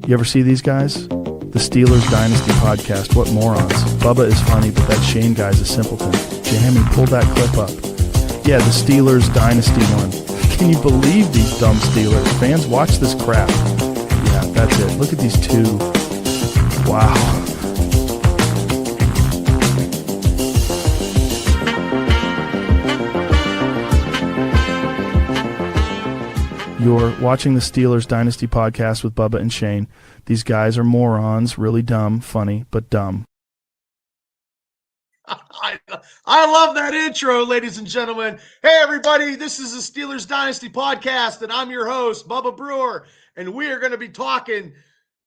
You ever see these guys? The Steelers Dynasty podcast. What morons. Bubba is funny, but that Shane guy's a simpleton. Jamie, pull that clip up. Yeah, the Steelers Dynasty one. Can you believe these dumb Steelers? Fans, watch this crap. Yeah, that's it. Look at these two. Wow. You're watching the Steelers Dynasty podcast with Bubba and Shane. These guys are morons, really dumb, funny, but dumb. I love that intro, ladies and gentlemen. Hey, everybody, this is the Steelers Dynasty podcast, and I'm your host, Bubba Brewer, and we are going to be talking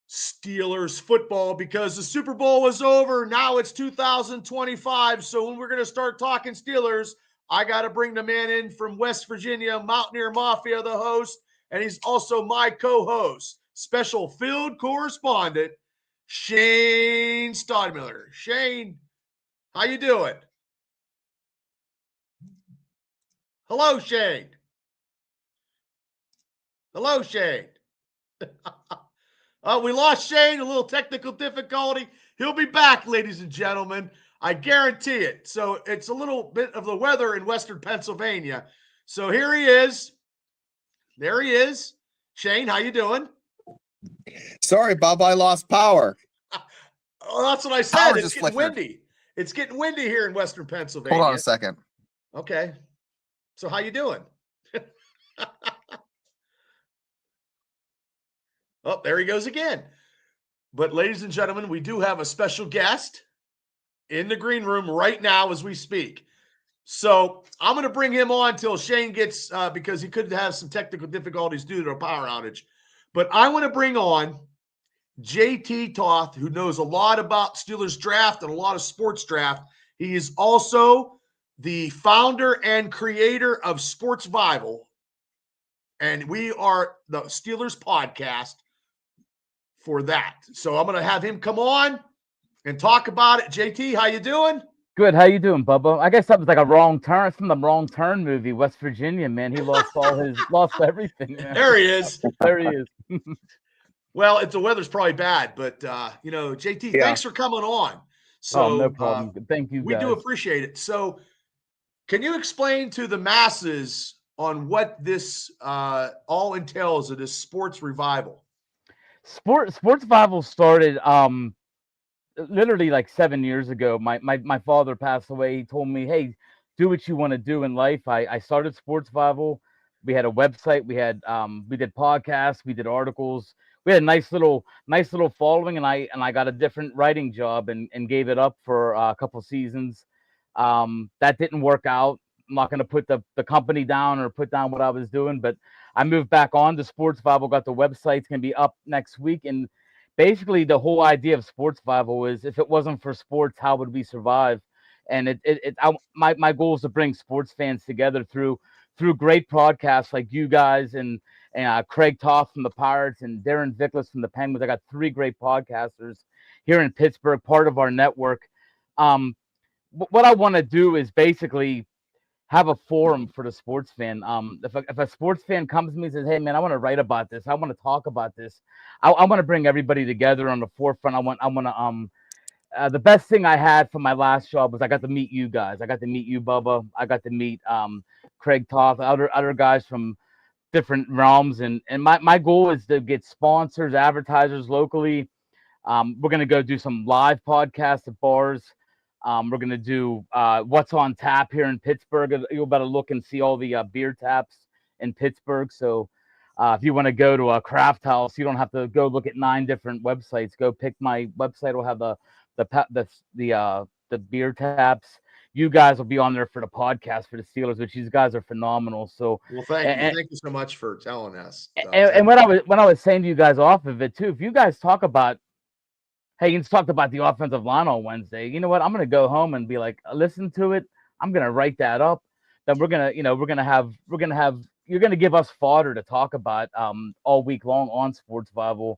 Steelers football because the Super Bowl is over. Now it's 2025, so when we're going to start talking Steelers, I got to bring the man in from West Virginia, Mountaineer Mafia, the host, and he's also my co-host, special field correspondent, Shane Stodmiller. Shane, how you doing? Hello, Shane. Hello, Shane. We lost Shane, a little technical difficulty. He'll be back, ladies and gentlemen. I guarantee it. So it's a little bit of the weather in Western Pennsylvania. So here he is. There he is. Shane, how you doing? Sorry, Bob, I lost power. Oh, that's what I said. Power It's getting windy. It's getting windy here in Western Pennsylvania. Hold on a second. Okay. So how you doing? Oh, there he goes again. But ladies and gentlemen, we do have a special guest in the green room right now as we speak. So I'm going to bring him on until Shane gets, because he could have some technical difficulties due to a power outage. But I want to bring on JT Toth, who knows a lot about Steelers draft and a lot of sports draft. He is also the founder and creator of Sportsvival. And we are the Steelers podcast for that. So I'm going to have him come on and talk about it. JT, how you doing? Good. How you doing, Bubba? I guess that was like a wrong turn. It's from the Wrong Turn movie, West Virginia, man. He lost lost everything. Man. There he is. There he is. Well, the weather's probably bad, but JT, thanks for coming on. So no problem. Thank you, we guys. do appreciate it. So can you explain to the masses on what this all entails of this sports revival? Sportsvival started literally like 7 years ago. My father passed away. He told me, hey, do what you want to do in life. I started Sportsvival. We had a website. We did podcasts. We did articles. We had a nice little following, and I got a different writing job and gave it up for a couple seasons. That didn't work out. I'm not going to put the company down or put down what I was doing, but I moved back on to Sportsvival, got the website's going to be up next week. And basically the whole idea of Sportsvival is if it wasn't for sports, how would we survive? And my goal is to bring sports fans together through great podcasts like you guys and Craig Toth from the Pirates and Darren Vickles from the Penguins. I got 3 great podcasters here in Pittsburgh, part of our network. What I want to do is basically have a forum for the sports fan. If a sports fan comes to me and says, hey, man, I want to write about this. I want to talk about this. I want to bring everybody together on the forefront. I want to the best thing I had from my last job was I got to meet you guys. I got to meet you, Bubba. I got to meet Craig Toth, other guys from different realms. And my goal is to get sponsors, advertisers locally. We're going to go do some live podcasts at bars. We're going to do what's on tap here in Pittsburgh. You'll better look and see all the beer taps in Pittsburgh. So if you want to go to a craft house, you don't have to go look at 9 different websites. Go pick my website. Will have the beer taps. You guys will be on there for the podcast for the Steelers, which these guys are phenomenal. So well, thank you so much for telling us. And when I was saying to you guys off of it too, if you guys talk about, hey, you talked about the offensive line on Wednesday. You know what? I'm going to go home and be like, listen to it. I'm going to write that up. Then you're going to give us fodder to talk about all week long on Sportsvival.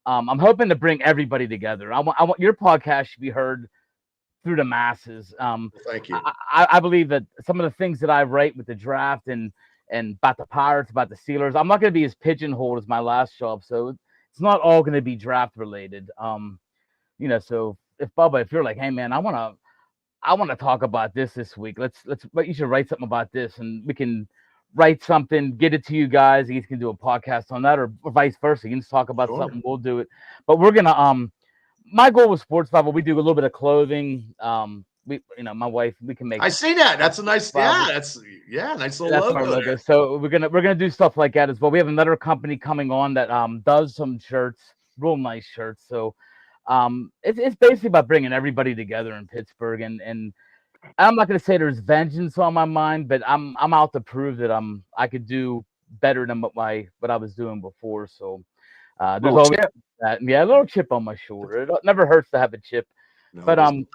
I'm hoping to bring everybody together. I want your podcast should be heard through the masses. Thank you. I believe that some of the things that I write with the draft and about the Pirates, about the Steelers, I'm not going to be as pigeonholed as my last job. So it's not all going to be draft related. So if Bubba, if you're like, hey man, I want to talk about this week. But you should write something about this, and we can write something, get it to you guys. You can do a podcast on that, or vice versa. You can just talk about something. We'll do it. But we're gonna my goal with Sportsvival, we do a little bit of clothing. My wife, we can make. I see that. That's a nice. Nice little logo there. So we're gonna do stuff like that as well. We have another company coming on that does some shirts, real nice shirts. So it's basically about bringing everybody together in Pittsburgh, and I'm not gonna say there's vengeance on my mind, but I'm out to prove that I could do better than what I was doing before. So there's always that. Yeah, a little chip on my shoulder. It never hurts to have a chip. No, but I'm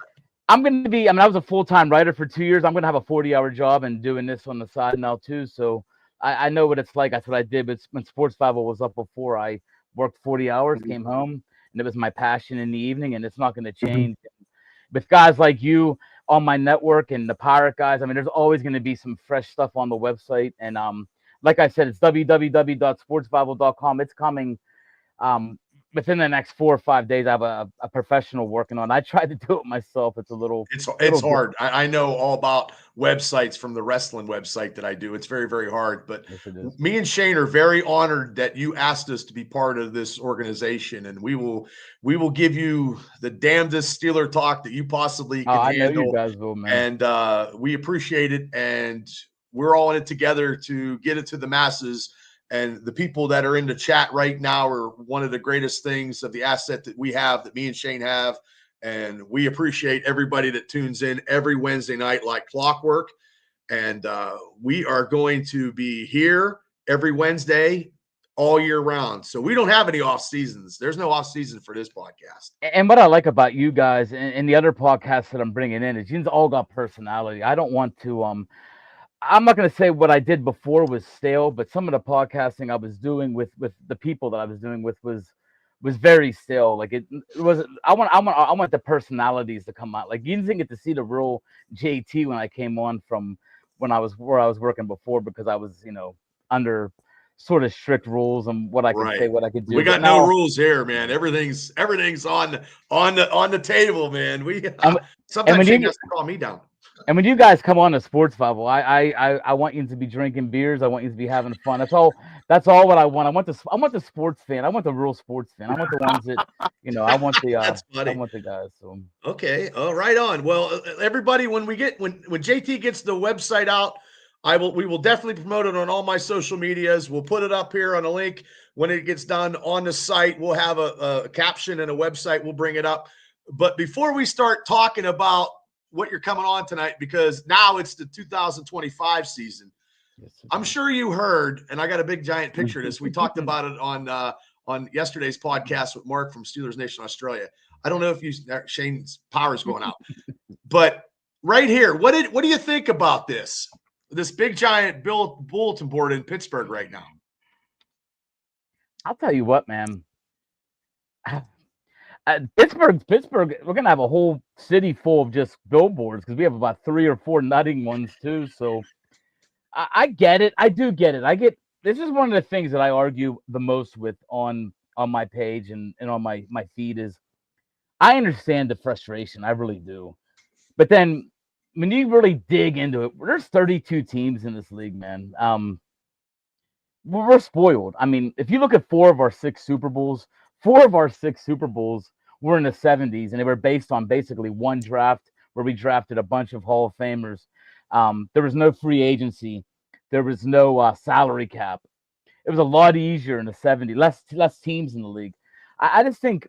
going to be, I was a full-time writer for 2 years. I'm going to have a 40-hour job and doing this on the side now too. So I know what it's like. That's what I did. But when Sportsvival was up before, I worked 40 hours, came home, and it was my passion in the evening, and it's not going to change. With guys like you on my network and the Pirate guys, there's always going to be some fresh stuff on the website. And like I said, it's www.sportsvival.com. It's coming within the next 4 or 5 days. I have a professional working on it. I tried to do it myself. It's hard. I know all about websites from the wrestling website that I do. It's very, very hard. But yes, me and Shane are very honored that you asked us to be part of this organization, and we will give you the damnedest Steeler talk that you possibly can handle. I know you guys will, man. And we appreciate it, and we're all in it together to get it to the masses. And the people that are in the chat right now are one of the greatest things of the asset that we have, that me and Shane have. And we appreciate everybody that tunes in every Wednesday night like clockwork. And we are going to be here every Wednesday all year round. So we don't have any off seasons. There's no off season for this podcast. And what I like about you guys and the other podcasts that I'm bringing in is you all got personality. I don't want to I'm not going to say what I did before was stale, but some of the podcasting I was doing with the people that I was doing with was very stale. Like it was, I want the personalities to come out. Like you didn't get to see the real JT when I came on from where I was working before, because I was, under sort of strict rules and what I could say, what I could do. We got no rules here, man. Everything's on the table, man. Sometimes you has to calm me down. And when you guys come on to Sportsvival, I want you to be drinking beers. I want you to be having fun. That's all what I want. I want the sports fan. I want the real sports fan. I want the ones that, I want the I want the guys. So okay. Right on. Well, everybody, when JT gets the website out, we will definitely promote it on all my social medias. We'll put it up here on a link. When it gets done on the site, we'll have a caption and a website. We'll bring it up. But before we start talking about what you're coming on tonight, because now it's the 2025 season. Yes, I'm sure you heard, and I got a big giant picture of this. We talked about it on yesterday's podcast with Mark from Steelers Nation Australia. I don't know if Shane's power's going out, but right here, what do you think about this big giant bulletin board in Pittsburgh right now? I'll tell you what, man. Pittsburgh, we're going to have a whole city full of just billboards, because we have about 3 or 4 nutting ones too. So I get it. I do get it. This is one of the things that I argue the most with on my page and on my feed is I understand the frustration. I really do. But then when you really dig into it, there's 32 teams in this league, man. We're spoiled. If you look at 4 of our 6 Super Bowls were in the 70s, and they were based on basically one draft where we drafted a bunch of Hall of Famers. There was no free agency. There was no salary cap. It was a lot easier in the 70s, less teams in the league. I just think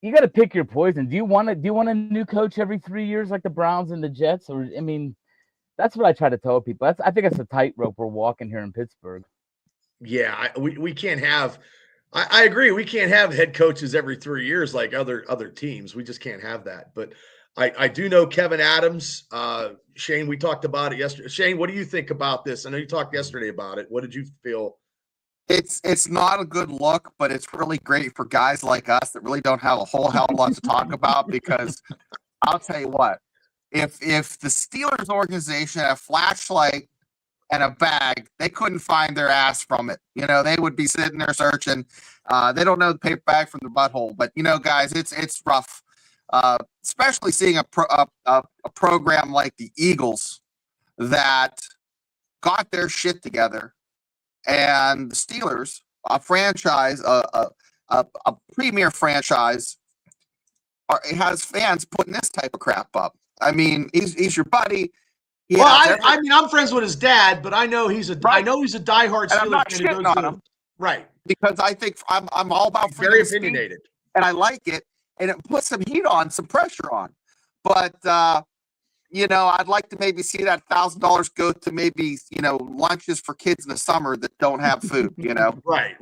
you got to pick your poison. Do you want a new coach every 3 years like the Browns and the Jets? Or that's what I try to tell people. I think it's a tightrope we're walking here in Pittsburgh. Yeah, we can't have. I agree. We can't have head coaches every 3 years like other teams. We just can't have that. But I do know Kevin Adams. Shane, we talked about it yesterday. Shane, what do you think about this? I know you talked yesterday about it. What did you feel? It's not a good look, but it's really great for guys like us that really don't have a whole hell of a lot to talk about, because I'll tell you what, if the Steelers organization had a flashlight and a bag, they couldn't find their ass from it. They would be sitting there searching. They don't know the paper bag from the butthole. But guys, it's rough, especially seeing a program like the Eagles that got their shit together, and the Steelers, a franchise, a premier franchise, has fans putting this type of crap up. I mean, he's your buddy. I mean, I'm friends with his dad, but I know he's a diehard Steelers I'm not fan. shitting on him, right? Because I think I'm all about very opinionated, and I like it, and it puts some heat on, some pressure on. But I'd like to maybe see that $1,000 go to maybe lunches for kids in the summer that don't have food. Right.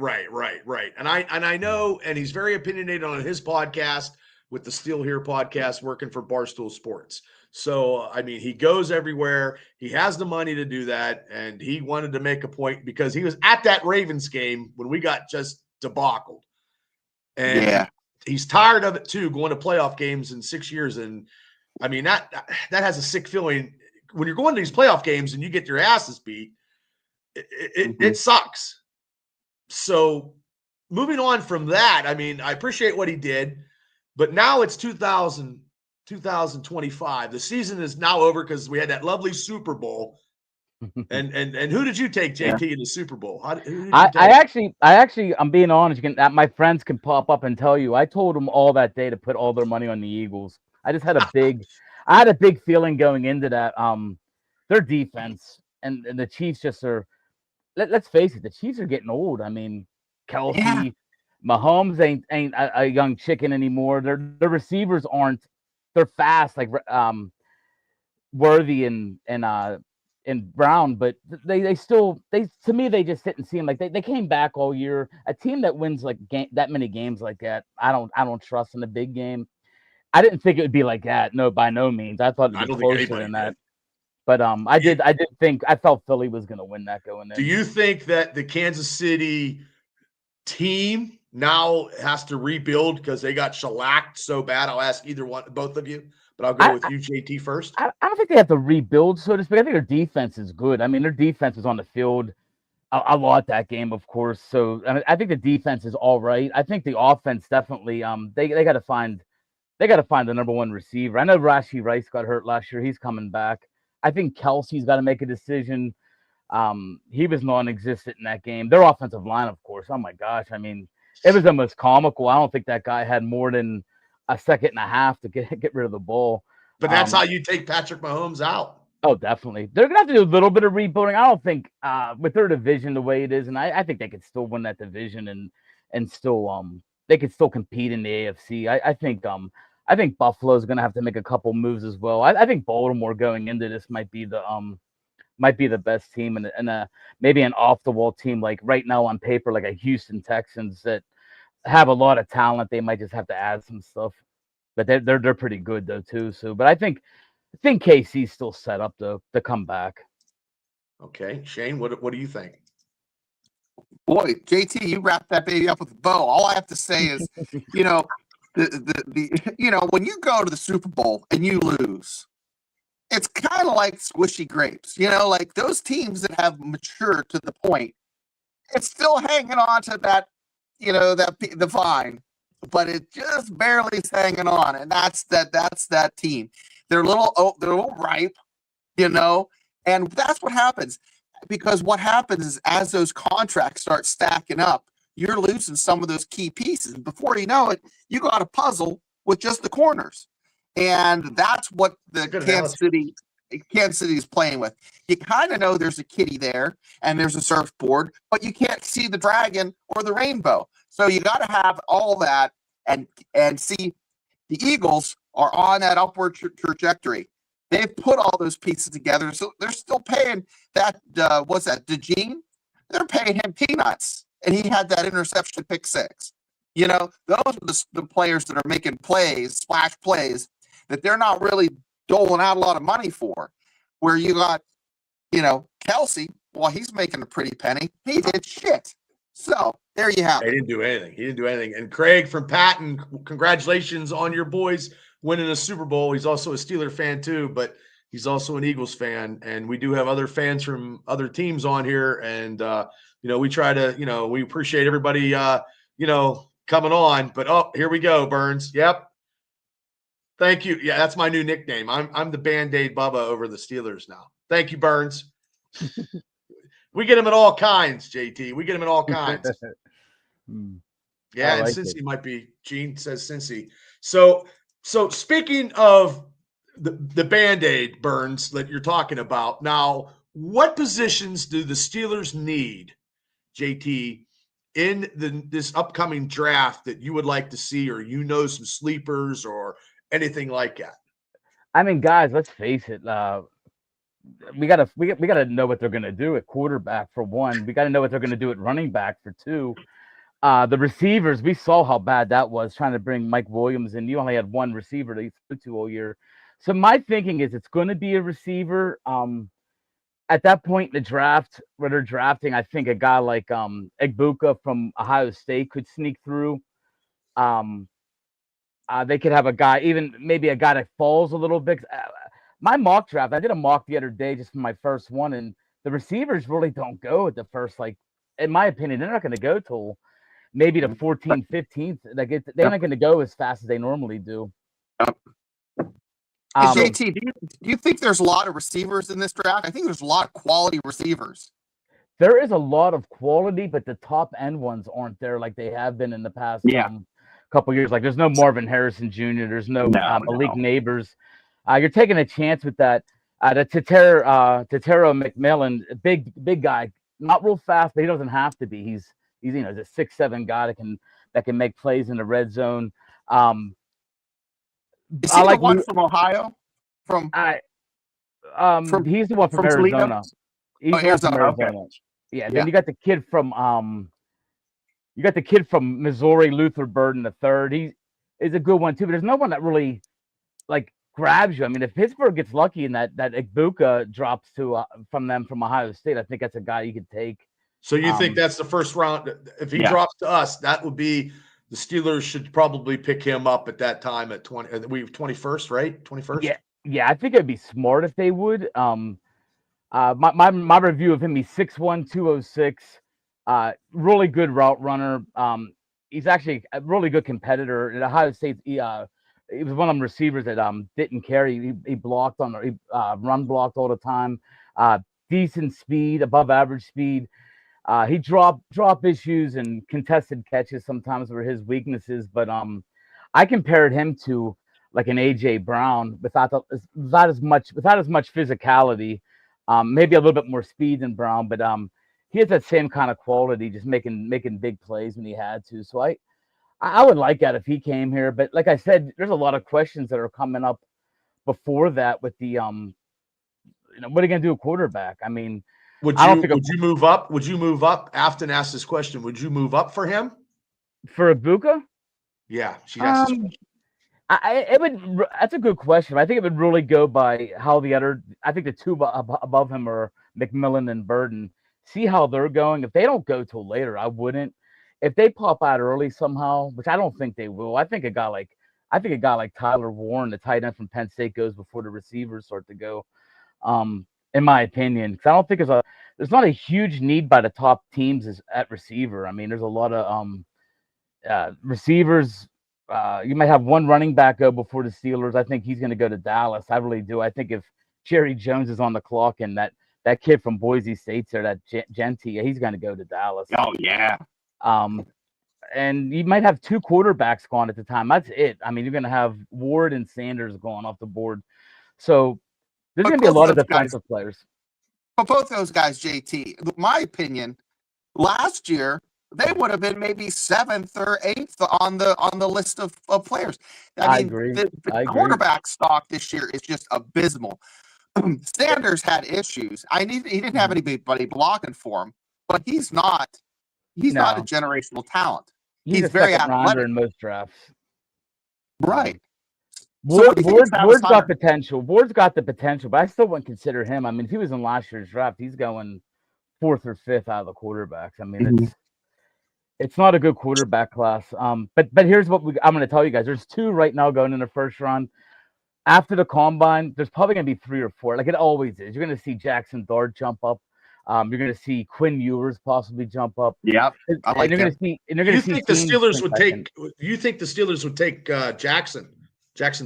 And I know, and he's very opinionated on his podcast with the Steel Here podcast, working for Barstool Sports. So, I mean, he goes everywhere. He has the money to do that. And he wanted to make a point because he was at that Ravens game when we got just debacled. And he's tired of it too, going to playoff games in 6 years. And I mean, that has a sick feeling when you're going to these playoff games and you get your asses beat. It sucks. So moving on from that, I mean, I appreciate what he did, but now it's 2025. The season is now over because we had that lovely Super Bowl. And who did you take, JT, in the Super Bowl? I actually, I'm being honest. My friends can pop up and tell you. I told them all that day to put all their money on the Eagles. I just had a big feeling going into that. Their defense and the Chiefs just are. Let's face it, the Chiefs are getting old. I mean, Kelsey, Mahomes ain't a young chicken anymore. Their receivers aren't. They're fast, like Worthy and Brown, but they still to me they just sit and seem like they came back all year. A team that wins like that many games like that, I don't trust in the big game. I didn't think it would be like that. No, by no means. I thought it'd be closer than that. But I did think I felt Philly was going to win that going in. Do you think that the Kansas City team now has to rebuild because they got shellacked so bad? I'll ask both of you, but I'll go with you, JT, first. I don't think they have to rebuild, so to speak. I think their defense is good. I mean, their defense was on the field a lot that game, of course. So I think the defense is all right. I think the offense definitely. They got to find the number one receiver. I know Rashee Rice got hurt last year. He's coming back. I think Kelsey's got to make a decision. He was non-existent in that game. Their offensive line, of course. Oh my gosh. I mean, it was almost comical. I don't think that guy had more than a second and a half to get rid of the ball. But that's how you take Patrick Mahomes out. Oh, definitely. They're gonna have to do a little bit of rebuilding. I don't think with their division the way it is, and I think they could still win that division and still they could still compete in the AFC. I think Buffalo's gonna have to make a couple moves as well. I think Baltimore going into this might be the best team and maybe an off the wall team like right now on paper like a Houston Texans that have a lot of talent. They might just have to add some stuff, but they're pretty good though too. So, but I think KC's still set up to come back. Okay, Shane, what do you think? Boy, JT, you wrapped that baby up with a bow. All I have to say is, the when you go to the Super Bowl and you lose, it's kind of like squishy grapes. Like those teams that have matured to the point, it's still hanging on to that, the vine, but it just barely is hanging on, and that's that team. They're a little ripe, and that's what happens. Because what happens is as those contracts start stacking up, you're losing some of those key pieces. Before you know it, you got a puzzle with just the corners. And that's what the Kansas City is playing with. You kind of know there's a kitty there and there's a surfboard, but you can't see the dragon or the rainbow. So you got to have all that and see the Eagles are on that upward trajectory. They've put all those pieces together, so they're still paying that. What's that? DeJean? They're paying him peanuts, and he had that interception pick six. Those are the players that are making plays, splash plays, that they're not really doling out a lot of money for. Where you got, Kelsey. Well, he's making a pretty penny. He did shit. So there you have it. He didn't do anything. And Craig from Patton, congratulations on your boys winning a Super Bowl. He's also a Steeler fan too, but He's also an Eagles fan, and we do have other fans from other teams on here. And we try to, we appreciate everybody, coming on. But here we go, Burns. Yep. Thank you. Yeah, that's my new nickname. I'm the Band-Aid Bubba over the Steelers now. Thank you, Burns. We get him in all kinds, JT. We get him in all kinds. Yeah, and Cincy might be. Gene says Cincy. So speaking of the Band-Aid, Burns, that you're talking about now, what positions do the Steelers need, JT, in this upcoming draft that you would like to see, or some sleepers or anything like that? I mean, guys, let's face it. We gotta know what they're gonna do at quarterback for one. We gotta know what they're gonna do at running back for two. The receivers, we saw how bad that was trying to bring Mike Williams in. You only had one receiver to throw to all year. So my thinking is it's going to be a receiver. At that point in the draft, where they're drafting, I think a guy like Egbuka from Ohio State could sneak through. They could have a guy, even maybe a guy that falls a little bit. My mock draft, I did a mock the other day just for my first one, and the receivers really don't go at the first, in my opinion, they're not going to go till maybe the 14th, 15th. They're not going to go as fast as they normally do. JT, do you think there's a lot of receivers in this draft? I think there's a lot of quality receivers. There is a lot of quality, but the top end ones aren't there like they have been in the past couple years. Like there's no Marvin Harrison Jr. There's no Malik Neighbors. You're taking a chance with that. The Tetero McMillan, big guy, not real fast, but he doesn't have to be. He's a 6'7" guy that can make plays in the red zone. Is he the one from Ohio? He's the one from Arizona. He's the one from Arizona. Okay. Yeah. Then you got the kid from Missouri, Luther Burden III. He is a good one too, but there's no one that really grabs you. I mean, if Pittsburgh gets lucky and that Egbuka drops from Ohio State, I think that's a guy you could take. So you think that's the first round? If he drops to us, that would be the Steelers should probably pick him up at that time at 20. We have 21st, right? 21st. Yeah. I think it'd be smart if they would. My review of him, he's 6'1", 206. Really good route runner. He's actually a really good competitor. At Ohio State, he was one of them receivers that didn't carry. He blocked run blocked all the time. Decent speed, above average speed. He drop issues and contested catches sometimes were his weaknesses, but I compared him to like an AJ Brown without as much physicality, maybe a little bit more speed than Brown, but he has that same kind of quality, just making big plays when he had to. So I would like that if he came here, but like I said, there's a lot of questions that are coming up before that with the what are you gonna do at quarterback? I mean. Would you move up? Would you move up? Afton asked this question. Would you move up for him? For Egbuka? Yeah, she asked this question. That's a good question. I think it would really go by how I think the two above him are McMillan and Burden. See how they're going. If they don't go till later, I wouldn't. If they pop out early somehow, which I don't think they will, I think a guy like Tyler Warren, the tight end from Penn State, goes before the receivers start to go. In my opinion, because I don't think there's not a huge need by the top teams at receiver. I mean, there's a lot of receivers. You might have one running back go before the Steelers. I think he's going to go to Dallas. I really do. I think if Jerry Jones is on the clock and that kid from Boise State's there, that Genty, he's going to go to Dallas. Oh yeah. And you might have two quarterbacks gone at the time. That's it. I mean, you're going to have Ward and Sanders going off the board. So. There's going to be a lot of defensive players. But both those guys, JT, my opinion, last year, they would have been maybe 7th or 8th on the list of players. I mean, agree. The quarterback stock this year is just abysmal. Sanders had issues. He didn't have anybody blocking for him, but he's not a generational talent. He's very athletic in most drafts. Right. Ward's got potential. Ward's got the potential, but I still wouldn't consider him. I mean, if he was in last year's draft, he's going 4th or 5th out of the quarterbacks. I mean, it's not a good quarterback class. But here's what I'm going to tell you guys. There's 2 right now going in the first round. after the combine, there's probably going to be 3 or 4, like it always is. You're going to see Jackson Dart jump up. You're going to see Quinn Ewers possibly jump up. Yeah, I like you're him. going to see. And you're going You to see. think the teams Steelers would second. take? You think the Steelers would take Jackson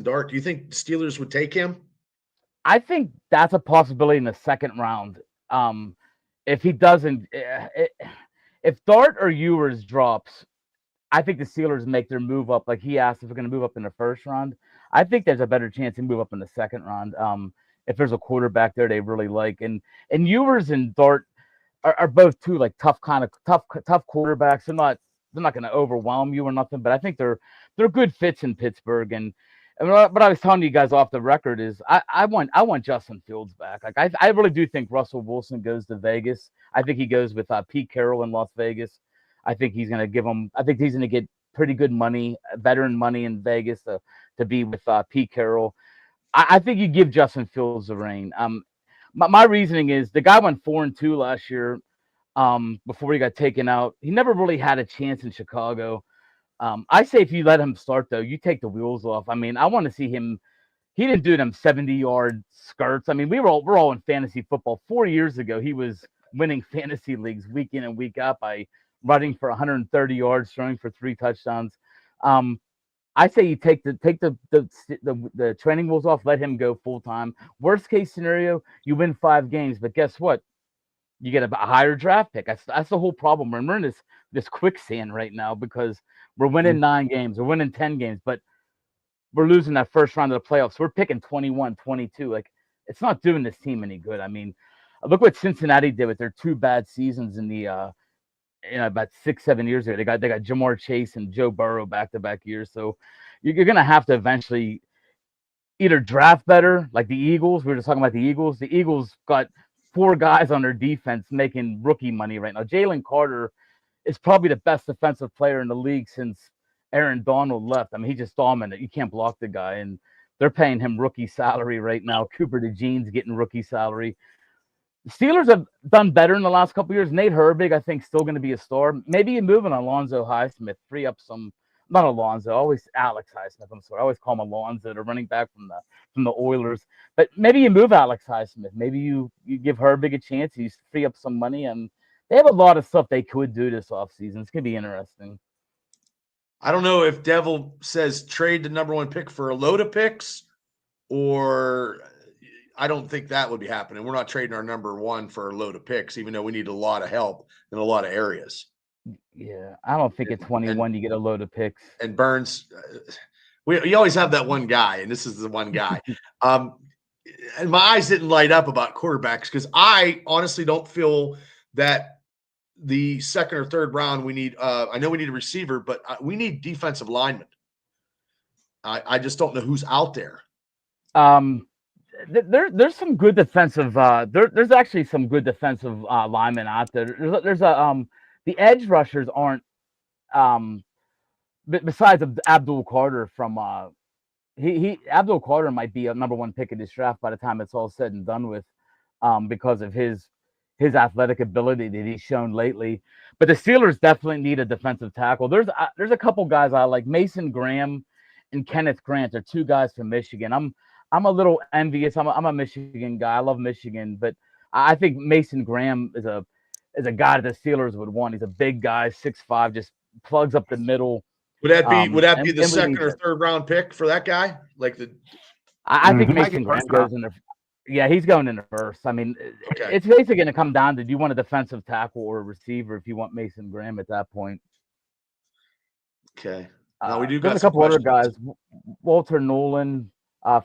Dart? Do you think the Steelers would take him? I think that's a possibility in the second round. If he doesn't, if Dart or Ewers drops, I think the Steelers make their move up. Like he asked if we're going to move up in the first round. I think there's a better chance to move up in the second round. If there's a quarterback there they really like, and Ewers and Dart are both two like tough quarterbacks. They're not going to overwhelm you or nothing, but I think they're good fits in Pittsburgh. And what I was telling you guys off the record is I want Justin Fields back. Like I really do think Russell Wilson goes to Vegas. I think he goes with Pete Carroll in Las Vegas. I think he's going to give him. I think he's going to get pretty good money, veteran money in Vegas to be with Pete Carroll. I think you give Justin Fields the reign. My reasoning is the guy went 4-2 last year. Before he got taken out, he never really had a chance in Chicago. I say if you let him start though, you take the wheels off. I mean, I want to see him. He didn't do them 70-yard skirts. I mean, we're all in fantasy football. 4 years ago, he was winning fantasy leagues week in and week out by running for 130 yards, throwing for 3 touchdowns. I say you take the training wheels off, let him go full time. Worst case scenario, you win 5 games, but guess what? You get a higher draft pick. That's the whole problem. We're in this quicksand right now because we're winning 9 games, we're winning 10 games, but we're losing that first round of the playoffs. We're picking 21, 22. Like it's not doing this team any good. I mean, look what Cincinnati did with their 2 bad seasons in the about 6-7 years ago. They got Jamar Chase and Joe Burrow back-to-back years. So you're going to have to eventually either draft better, like the Eagles. We were just talking about the Eagles. The Eagles got 4 guys on their defense making rookie money right now. Jalen Carter is probably the best defensive player in the league since Aaron Donald left. I mean, he's just dominant. You can't block the guy, and they're paying him rookie salary right now. Cooper DeJean's getting rookie salary. The Steelers have done better in the last couple of years. Nate Herbig, I think, still going to be a star. Maybe you move an Alonzo Highsmith, free up some. Not Alonzo, always Alex Highsmith. I'm sorry, I always call him Alonzo, the running back from the Oilers. But maybe you move Alex Highsmith. Maybe you give Herbig a chance. You free up some money, and they have a lot of stuff they could do this offseason. It's going to be interesting. I don't know if Devil says trade the number 1 pick for a load of picks, or I don't think that would be happening. We're not trading our number 1 for a load of picks, even though we need a lot of help in a lot of areas. Yeah, I don't think at 21 you get a load of picks. And Burns, we always have that one guy, and this is the one guy. And my eyes didn't light up about quarterbacks because I honestly don't feel that the second or third round we need. I know we need a receiver, but we need defensive linemen. I just don't know who's out there. There's some good defensive. There's actually some good defensive linemen out there. There's the edge rushers aren't. Besides Abdul Carter from Abdul Carter might be a number 1 pick in this draft by the time it's all said and done with, because of his athletic ability that he's shown lately. But the Steelers definitely need a defensive tackle. There's a couple guys I like. Mason Graham and Kenneth Grant are 2 guys from Michigan. I'm a little envious. I'm a Michigan guy. I love Michigan, but I think Mason Graham is a guy that the Steelers would want. He's a big guy, 6'5", just plugs up the middle. Would that be the second or third round pick for that guy? I think Mason Graham goes in the. Yeah, he's going in the first. I mean, okay. It's basically going to come down to do you want a defensive tackle or a receiver if you want Mason Graham at that point. Okay. Now we do got there's a couple other guys. Walter Nolan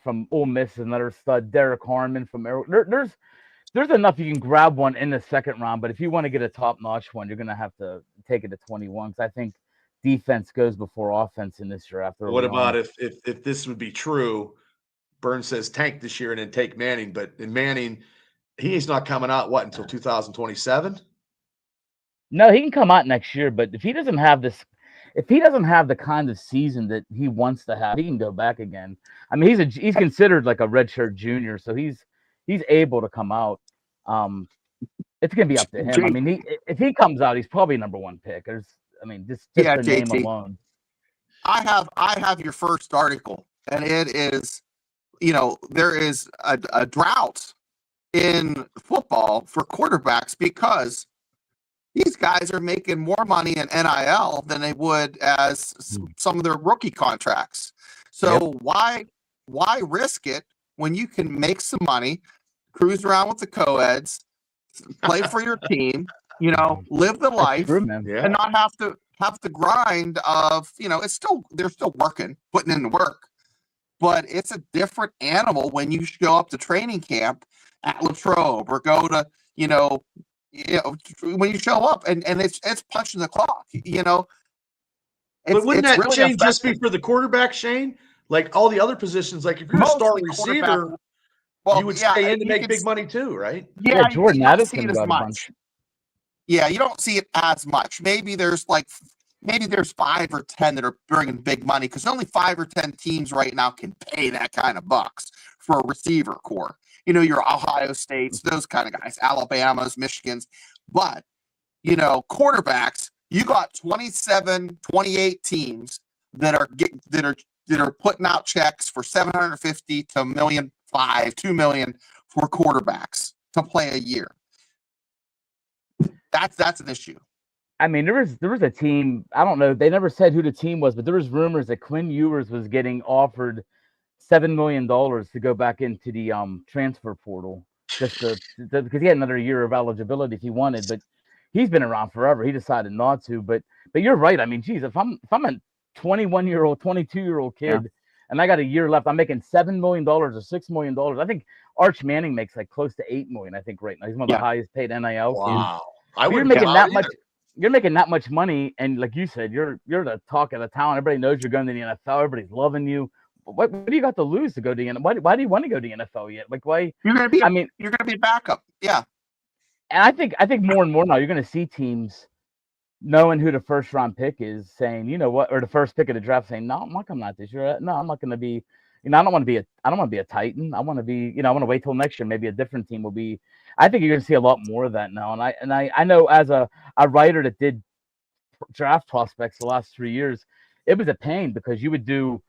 from Ole Miss is another stud. Derek Harmon from there's enough you can grab one in the second round, but if you want to get a top-notch one, you're going to have to take it to 21 because I think defense goes before offense in this draft. What about if this would be true? Burns says tank this year and then take Manning, but in Manning, he's not coming out until 2027? No, he can come out next year, but if he doesn't have the kind of season that he wants to have, he can go back again. I mean, he's considered like a redshirt junior, so he's able to come out. It's gonna be up to him. I mean, if he comes out, he's probably number 1 pick. Just the name alone. I have your first article, and it is, there is a drought in football for quarterbacks because these guys are making more money in NIL than they would as some of their rookie contracts. So why risk it when you can make some money, cruise around with the co-eds, play for your team, live the life, True, man. and not have to grind of, they're still working, putting in the work, but it's a different animal when you show up to training camp at Latrobe or go to, when you show up and it's punching the clock, But wouldn't that really Shane just be for the quarterback, Shane? Like all the other positions, like if you're a star receiver, you would stay in to make big money too, right? Yeah, Jordan you don't see Addison it as got a much. bunch. Yeah, you don't see it as much. Maybe there's 5 or 10 that are bringing big money because only 5 or 10 teams right now can pay that kind of bucks for a receiver core. Your Ohio States, those kind of guys, Alabamas, Michigans. But, quarterbacks, you got 27, 28 teams that are putting out checks for $750,000 to $1.5 million, $2 million for quarterbacks to play a year. That's an issue. I mean, there was a team. I don't know. They never said who the team was, but there was rumors that Quinn Ewers was getting offered $7 million to go back into the transfer portal just because he had another year of eligibility if he wanted. But he's been around forever. He decided not to. But you're right. I mean, geez, if I'm a 21-year-old, 22-year-old kid and I got a year left, I'm making $7 million or $6 million. I think Arch Manning makes like close to $8 million. I think right now he's one of the highest paid NIL kids. Wow. You're making that much. You're making that much money, and like you said, you're the talk of the town. Everybody knows you're going to the NFL. Everybody's loving you. What do you got to lose to go to the NFL? Why do you want to go to the NFL yet? Like why? You're gonna be. You're gonna be a backup. Yeah. And I think more and more now you're going to see teams knowing who the first round pick is, saying, you know what, or the first pick of the draft, saying, no, I'm not coming out this year. No, I'm not going to be. I don't want to be a Titan. I want to be. I want to wait till next year. Maybe a different team will be. I think you're going to see a lot more of that now. And I know as a writer that did draft prospects the last 3 years, it was a pain because I would do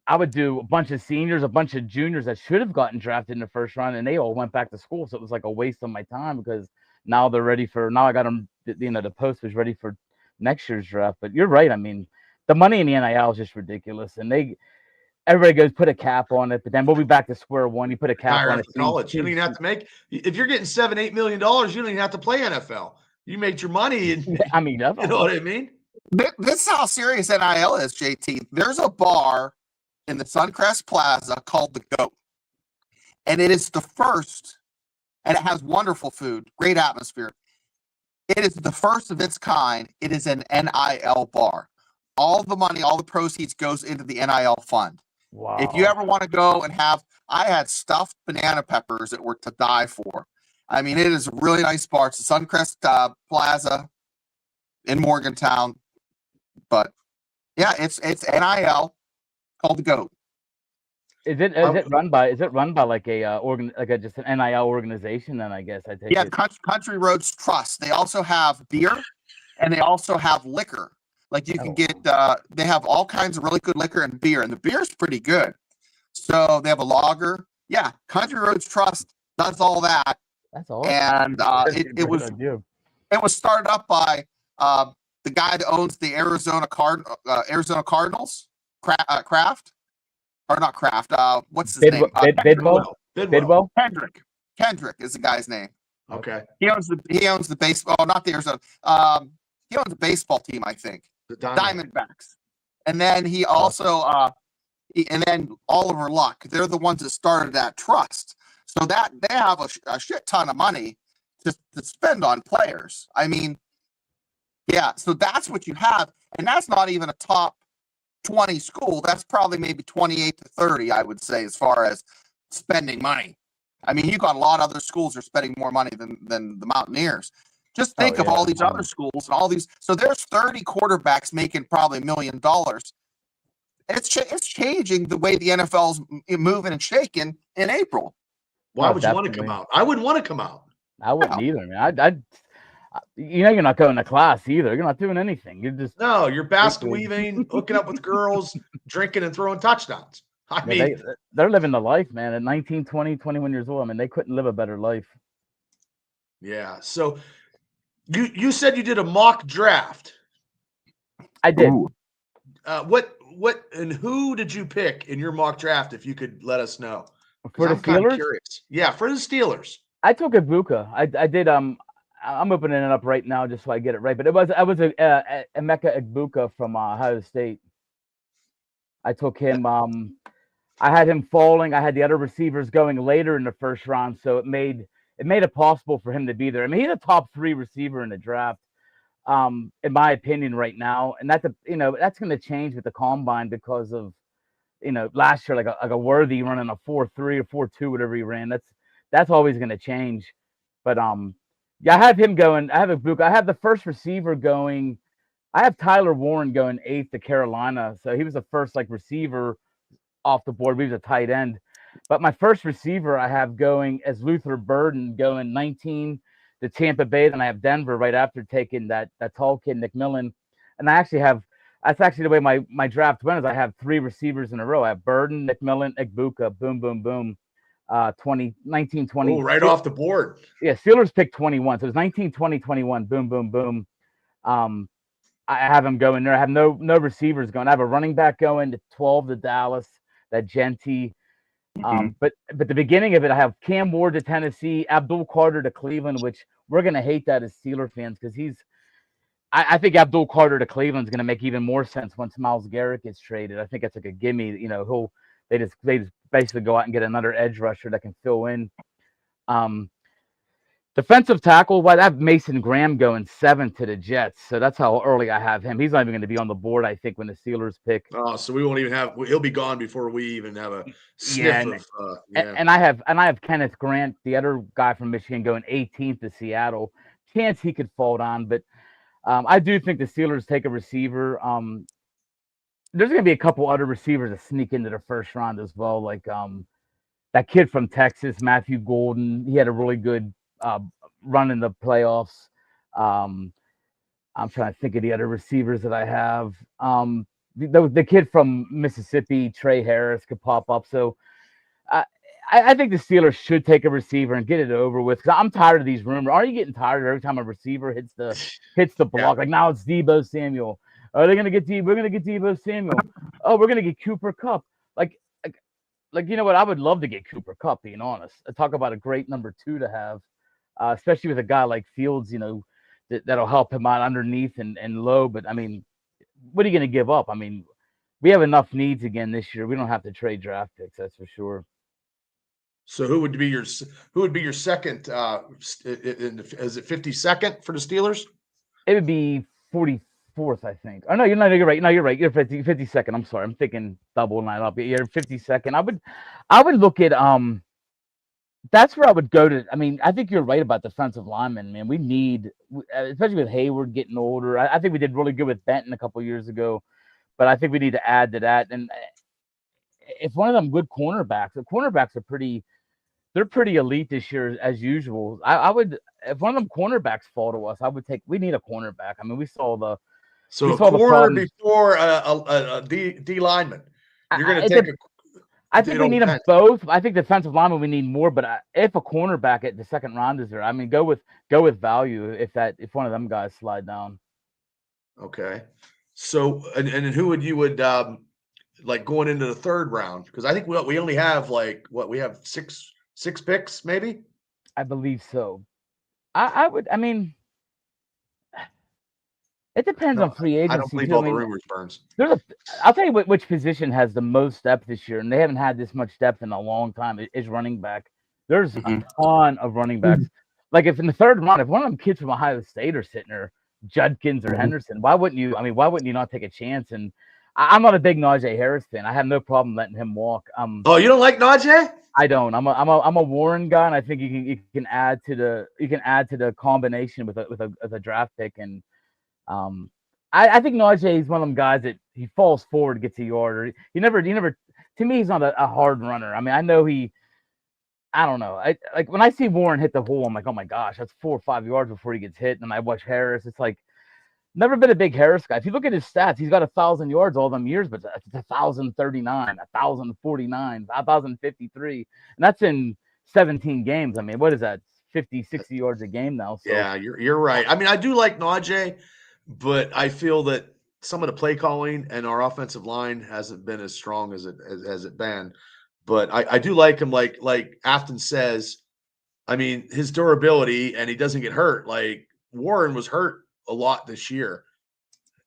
a bunch of seniors, a bunch of juniors that should have gotten drafted in the first round, and they all went back to school. So it was like a waste of my time because now they're ready for. Now I got them. The post was ready for next year's draft. But you're right. I mean, the money in the NIL is just ridiculous, and everybody goes put a cap on it, but then we'll be back to square one. You put a cap on it. College. You don't even have to make. If you're getting $7-8 million, you don't even have to play NFL. You made your money, and I mean, you know what I mean. This is how serious NIL is, JT. There's a bar in the Suncrest Plaza called the Goat, and it is the first, and it has wonderful food, great atmosphere. It is the first of its kind. It is an NIL bar. All the money, all the proceeds goes into the NIL fund. Wow. If you ever want to go and I had stuffed banana peppers that were to die for. I mean, it is a really nice bar. It's the Suncrest Plaza in Morgantown. But yeah, it's NIL called the Goat. Is it run by like just an NIL organization? Then I guess I take it. Country Roads Trust. They also have beer and they also have liquor. Like you can get, they have all kinds of really good liquor and beer, and the beer is pretty good. So they have a lager. Yeah, Country Roads Trust does all that. That's all. And it was started up by the guy that owns the Arizona Cardinals, Kraft, or not Kraft. What's his name? Bidwell. Kendrick is the guy's name. Okay. He owns the baseball, not the Arizona. He owns a baseball team, I think. The Diamondbacks. And then he also and then Oliver Luck. They're the ones that started that trust. So that they have a shit ton of money to spend on players. I mean, yeah, so that's what you have. And that's not even a top 20 school. That's probably maybe 28 to 30, I would say, as far as spending money. I mean, you got a lot of other schools that are spending more money than the Mountaineers. Just think of all these other schools and all these. So there's 30 quarterbacks making probably $1 million. It's changing the way the NFL's moving and shaking in April. Why would you want to come out? I wouldn't want to come out. I wouldn't either, man. You're not going to class either. You're not doing anything. You're just you're basket weaving, hooking up with girls, drinking and throwing touchdowns. I Yeah, mean, they're living the life, man. At 19, 20, 21 years old, I mean, they couldn't live a better life. yeah. So you said you did a mock draft. I did. Ooh. What and who did you pick in your mock draft? If you could let us know, For the I'm kind of Steelers, curious. Yeah, for the Steelers. I took Ibuka. I did. I'm opening it up right now just so I get it right. But I was a Emeka Ibuka from Ohio State. I took him. I had him falling. I had the other receivers going later in the first round, so it made it possible for him to be there. I mean, he's a top 3 receiver in the draft, in my opinion, right now. And that's going to change with the combine because of last year, like a Worthy running a 4.3 or 4.2, whatever he ran. That's always going to change. But yeah, I have him going. I have Ibuka. I have the first receiver going. I have Tyler Warren going 8th to Carolina, so he was the first receiver off the board. He was a tight end. But my first receiver I have going as Luther Burden going 19 to Tampa Bay. Then I have Denver right after taking that tall kid, McMillan. And I actually have that's actually the way my draft went is I have 3 receivers in a row. I have Burden, McMillan, Igbuka, boom, boom, boom. 19, 20. Oh, right off the board. Yeah, Steelers picked 21. So it was 19, 20, 21. Boom, boom, boom. I have him going there. I have no receivers going. I have a running back going to 12 to Dallas, that Genty. But the beginning of it, I have Cam Ward to Tennessee, Abdul Carter to Cleveland, which we're going to hate that as Steeler fans because I think Abdul Carter to Cleveland is going to make even more sense once Myles Garrett gets traded. I think that's like a gimme. They just basically go out and get another edge rusher that can fill in. Defensive tackle, I have Mason Graham going 7th to the Jets. So that's how early I have him. He's not even going to be on the board, I think, when the Steelers pick. Oh, so we won't even have. He'll be gone before we even have a sniff of. And I have Kenneth Grant, the other guy from Michigan, going 18th to Seattle. Chance he could fall down, but I do think the Steelers take a receiver. There's going to be a couple other receivers that sneak into the first round as well, like that kid from Texas, Matthew Golden. He had a really good run in the playoffs. I'm trying to think of the other receivers that I have. The kid from Mississippi, Trey Harris, could pop up. So I think the Steelers should take a receiver and get it over with. Because I'm tired of these rumors. Are you getting tired every time a receiver hits the block? Yeah. Like now it's Deebo Samuel. Are they going to get Deebo? We're going to get Deebo Samuel. Oh, we're going to get Cooper Kupp. Like you know what? I would love to get Cooper Kupp, being honest. Talk about a great number 2 to have, especially with a guy like Fields, that'll help him out underneath and low. But, I mean, what are you going to give up? I mean, we have enough needs again this year. We don't have to trade draft picks, that's for sure. So who would be your second? Is it 52nd for the Steelers? It would be 44th, I think. Oh no, you're right. No, you're right. You're 52nd. I'm sorry. I'm thinking double night up. You're 52nd. I would look at that's where I would go to. I mean, I think you're right about defensive linemen, man. We need, especially with Hayward getting older. I think we did really good with Benton a couple years ago, but I think we need to add to that. And if one of them good cornerbacks, the cornerbacks are pretty elite this year as usual. I would, if one of them cornerbacks fall to us, we need a cornerback. I mean, we saw the corner before a D lineman. You're going to take I think we need them both. I think defensive lineman we need more, but if a cornerback at the second round is there, I mean, go with value if one of them guys slide down. Okay. So and who would like going into the third round? Because I think we only have we have six picks, maybe? I believe so. I mean, it depends on free agency. I don't believe all the rumors, Burns. I'll tell you which position has the most depth this year, and they haven't had this much depth in a long time, is running back. There's a ton of running backs. Like if in the third round, if one of them kids from Ohio State are sitting there, Judkins or Henderson, why wouldn't you not take a chance? And I'm not a big Najee Harris fan. I have no problem letting him walk. Oh, you don't like Najee? I don't. I'm a Warren guy, and I think you can add to the combination with a draft pick. And I think Najee is one of them guys that he falls forward, gets a yard, or he never. To me, he's not a hard runner. I mean, I know I don't know. Like when I see Warren hit the hole, I'm like, oh my gosh, that's 4 or 5 yards before he gets hit. And I watch Harris. It's like never been a big Harris guy. If you look at his stats, he's got 1,000 yards all them years, but it's 1,039, 1,049, 1,053, and that's in 17 games. I mean, what is that? 50, 60 yards a game now. So Yeah, you're right. I mean, I do like Najee, but I feel that some of the play calling and our offensive line hasn't been as strong as it been. But I do like him. Like Afton says, I mean, his durability and he doesn't get hurt. Like Warren was hurt a lot this year,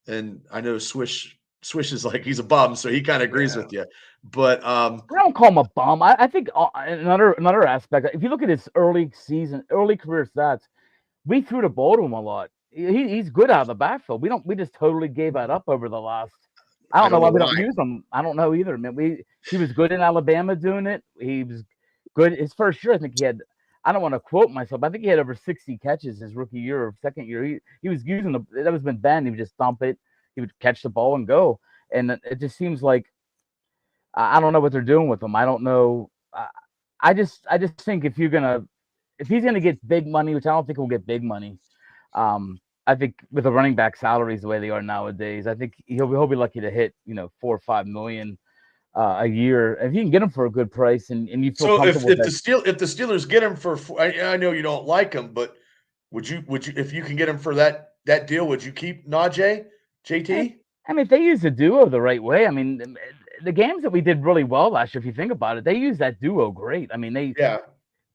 and I know Swish is like he's a bum, so he kind of agrees with you. But I don't call him a bum. I think another aspect. If you look at his early career stats, we threw the ball to him a lot. He's good out of the backfield. We just totally gave that up over the last. I don't know why we don't use him. I don't know either. I mean, he was good in Alabama doing it. He was good his first year. I think he had. I don't want to quote myself. I think he had over 60 catches his rookie year or second year. He was using that was been Ben. He would just dump it. He would catch the ball and go. And it just seems like I don't know what they're doing with him. I don't know. I just think if he's gonna get big money, which I don't think he'll get big money. I think with the running back salaries the way they are nowadays, I think he'll be lucky to hit 4 or 5 million a year if you can get him for a good price and you feel comfortable. If the Steelers get him for, I know you don't like him, but would you if you can get him for that deal, would you keep Najee, JT? I mean, if they use the duo the right way, I mean, the games that we did really well last year, if you think about it, they used that duo great. I mean,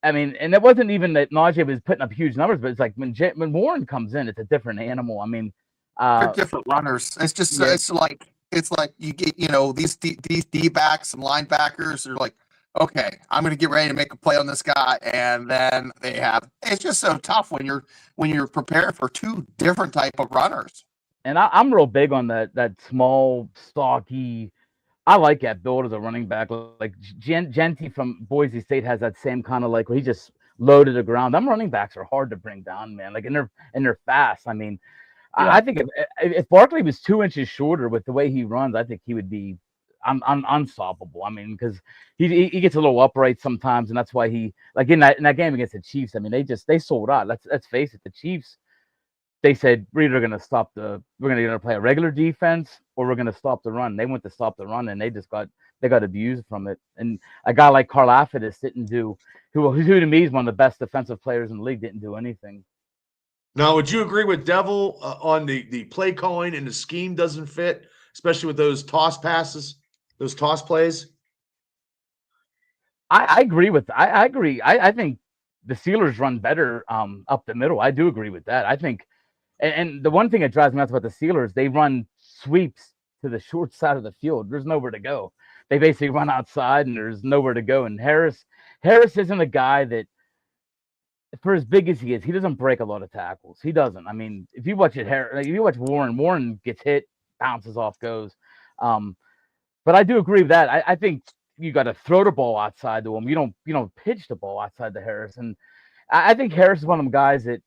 I mean, and it wasn't even that Najee was putting up huge numbers, but it's like when Warren comes in, it's a different animal. I mean, they're different runners. It's just it's like you get these D backs and linebackers are like, okay, I'm going to get ready to make a play on this guy, and then it's just so tough when you're prepared for two different type of runners. And I'm real big on that small, stocky. I like that build as a running back. Like Genty from Boise State has that same kind of where he just loaded the ground. Them running backs are hard to bring down, man. Like and they're fast. I mean, I think if Barkley was 2 inches shorter with the way he runs, I think he would be unstoppable. I mean, because he gets a little upright sometimes, and that's why he in that game against the Chiefs. I mean, they sold out. Let's face it, the Chiefs. They said we're either going to either play a regular defense or we're going to stop the run. They went to stop the run and they got abused from it. And a guy like Karlaftis didn't do who to me is one of the best defensive players in the league, didn't do anything. Now, would you agree with Devil on the play calling and the scheme doesn't fit, especially with those toss passes, those toss plays? I agree with I agree. I think the Steelers run better up the middle. I do agree with that. I think. And the one thing that drives me nuts about the Steelers, they run sweeps to the short side of the field. There's nowhere to go. They basically run outside, and there's nowhere to go. And Harris isn't a guy that, for as big as he is, he doesn't break a lot of tackles. He doesn't. I mean, if you watch Warren gets hit, bounces off, goes. But I do agree with that. I think you got to throw the ball outside to him. You don't pitch the ball outside to Harris. And I think Harris is one of them guys that.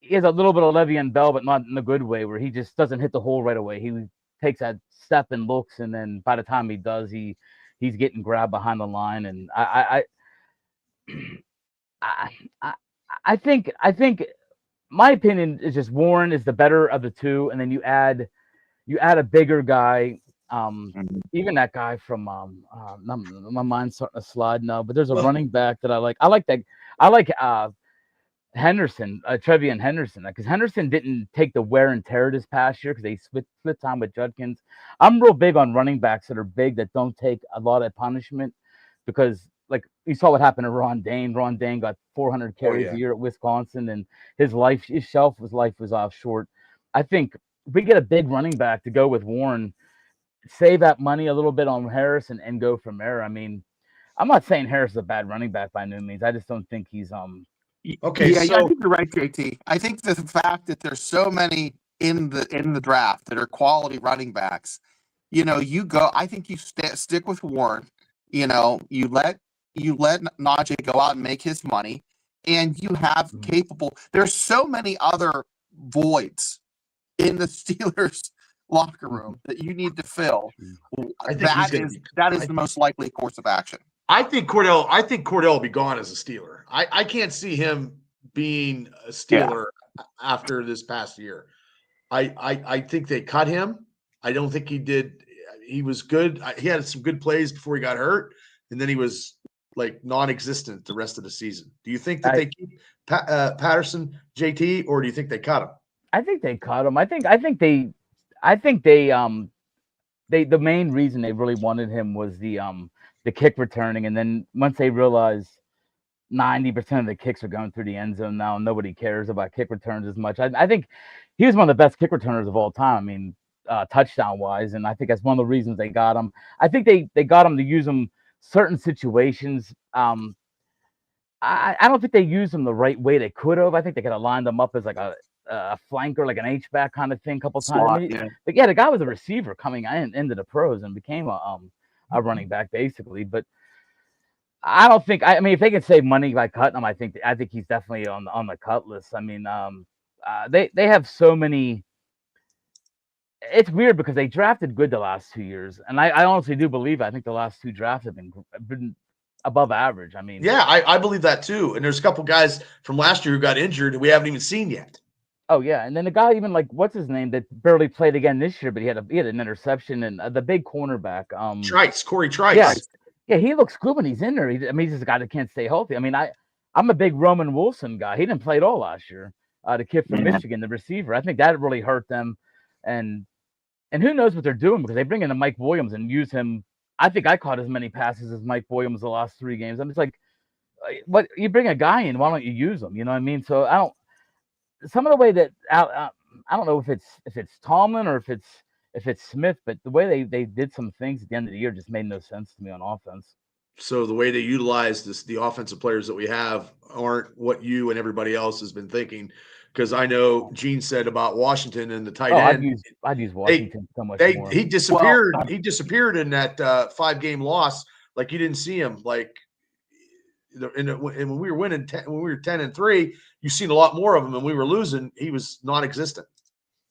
He has a little bit of Le'Veon Bell, but not in a good way, where he just doesn't hit the hole right away. He takes that step and looks, and then by the time he does, he's getting grabbed behind the line. And I think my opinion is just Warren is the better of the two, and then you add a bigger guy. Even that guy from my mind's starting to slide now, but there's a running back that I like. I like Henderson, Trevian Henderson, because Henderson didn't take the wear and tear this past year because they split time with Judkins. I'm real big on running backs that are big that don't take a lot of punishment because, like, you saw what happened to Ron Dane. Ron Dane got 400 carries a year at Wisconsin, and his shelf was off short. I think if we get a big running back to go with Warren, save that money a little bit on Harris and go from there. I mean, I'm not saying Harris is a bad running back by no means. I just don't think he's Okay, yeah, so I think you're right, JT. I think the fact that there's so many in the draft that are quality running backs, I think you stick with Warren. You let Najee go out and make his money, and you have capable. There's so many other voids in the Steelers locker room that you need to fill. That is the most likely course of action. I think Cordell will be gone as a Steeler. I can't see him being a Steeler after this past year. I think they cut him. I don't think he did. He was good. He had some good plays before he got hurt, and then he was like non-existent the rest of the season. Do you think that they keep Patterson, JT, or do you think they cut him? I think they cut him. I think they the main reason they really wanted him was the kick returning, and then once they realized 90% of the kicks are going through the end zone now, and nobody cares about kick returns as much. I think he was one of the best kick returners of all time. I mean, touchdown wise, and I think that's one of the reasons they got him. I think they got him to use him certain situations. I don't think they used him the right way they could have. I think they could have lined him up as like a flanker, like an H-back kind of thing, a couple times. I mean, but yeah, the guy was a receiver coming into the pros and became a running back basically. But I don't think. I mean, if they could save money by cutting him, I think he's definitely on the cut list. I mean, they have so many. It's weird because they drafted good the last 2 years, and I honestly do believe I think the last two drafts have been above average. I mean, yeah, I believe that too. And there's a couple guys from last year who got injured we haven't even seen yet. Oh yeah, and then the guy even like what's his name that barely played again this year, but he had an interception, and the big cornerback, Corey Trice. Yeah, he looks good when he's in there. I mean, he's just a guy that can't stay healthy. I mean, I'm a big Roman Wilson guy. He didn't play at all last year. The kid from Michigan, the receiver. I think that really hurt them, and who knows what they're doing because they bring in a Mike Williams and use him. I think I caught as many passes as Mike Williams the last 3 games. I'm just like, what you bring a guy in, why don't you use him? You know what I mean? So I don't. Some of the way that I don't know if it's Tomlin or if it's Smith, but the way they did some things at the end of the year just made no sense to me on offense. So the way they utilize the offensive players that we have aren't what you and everybody else has been thinking. Because I know Gene said about Washington and the tight end. I'd use Washington so much more. He disappeared. He disappeared in that 5-game loss. Like you didn't see him. Like and when we were winning, when we were 10-3, you've seen a lot more of him. And we were losing. He was non-existent.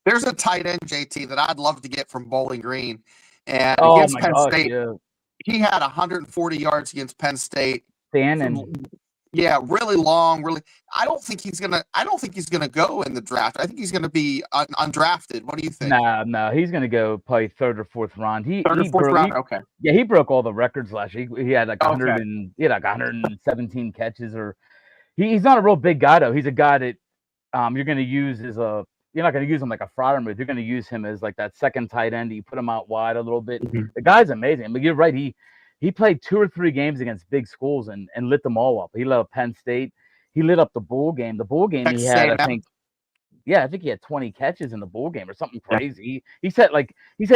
There's a tight end, JT, that I'd love to get from Bowling Green, and against Penn State, he had 140 yards against Penn State. Yeah, really long, really. I don't think he's gonna go in the draft. I think he's gonna be undrafted. What do you think? No, he's gonna go probably 3rd or 4th round. Fourth round. Okay. Yeah, he broke all the records last year. He had like 117 catches. Or he's not a real big guy though. He's a guy that you're gonna use as a. You're not going to use him like a Fryermuth. You're going to use him as like that second tight end. You put him out wide a little bit. Mm-hmm. The guy's amazing. But you're right. He played 2 or 3 games against big schools and lit them all up. He lit up Penn State. He lit up the bowl game. The bowl game he had, I think he had 20 catches in the bowl game or something crazy. He set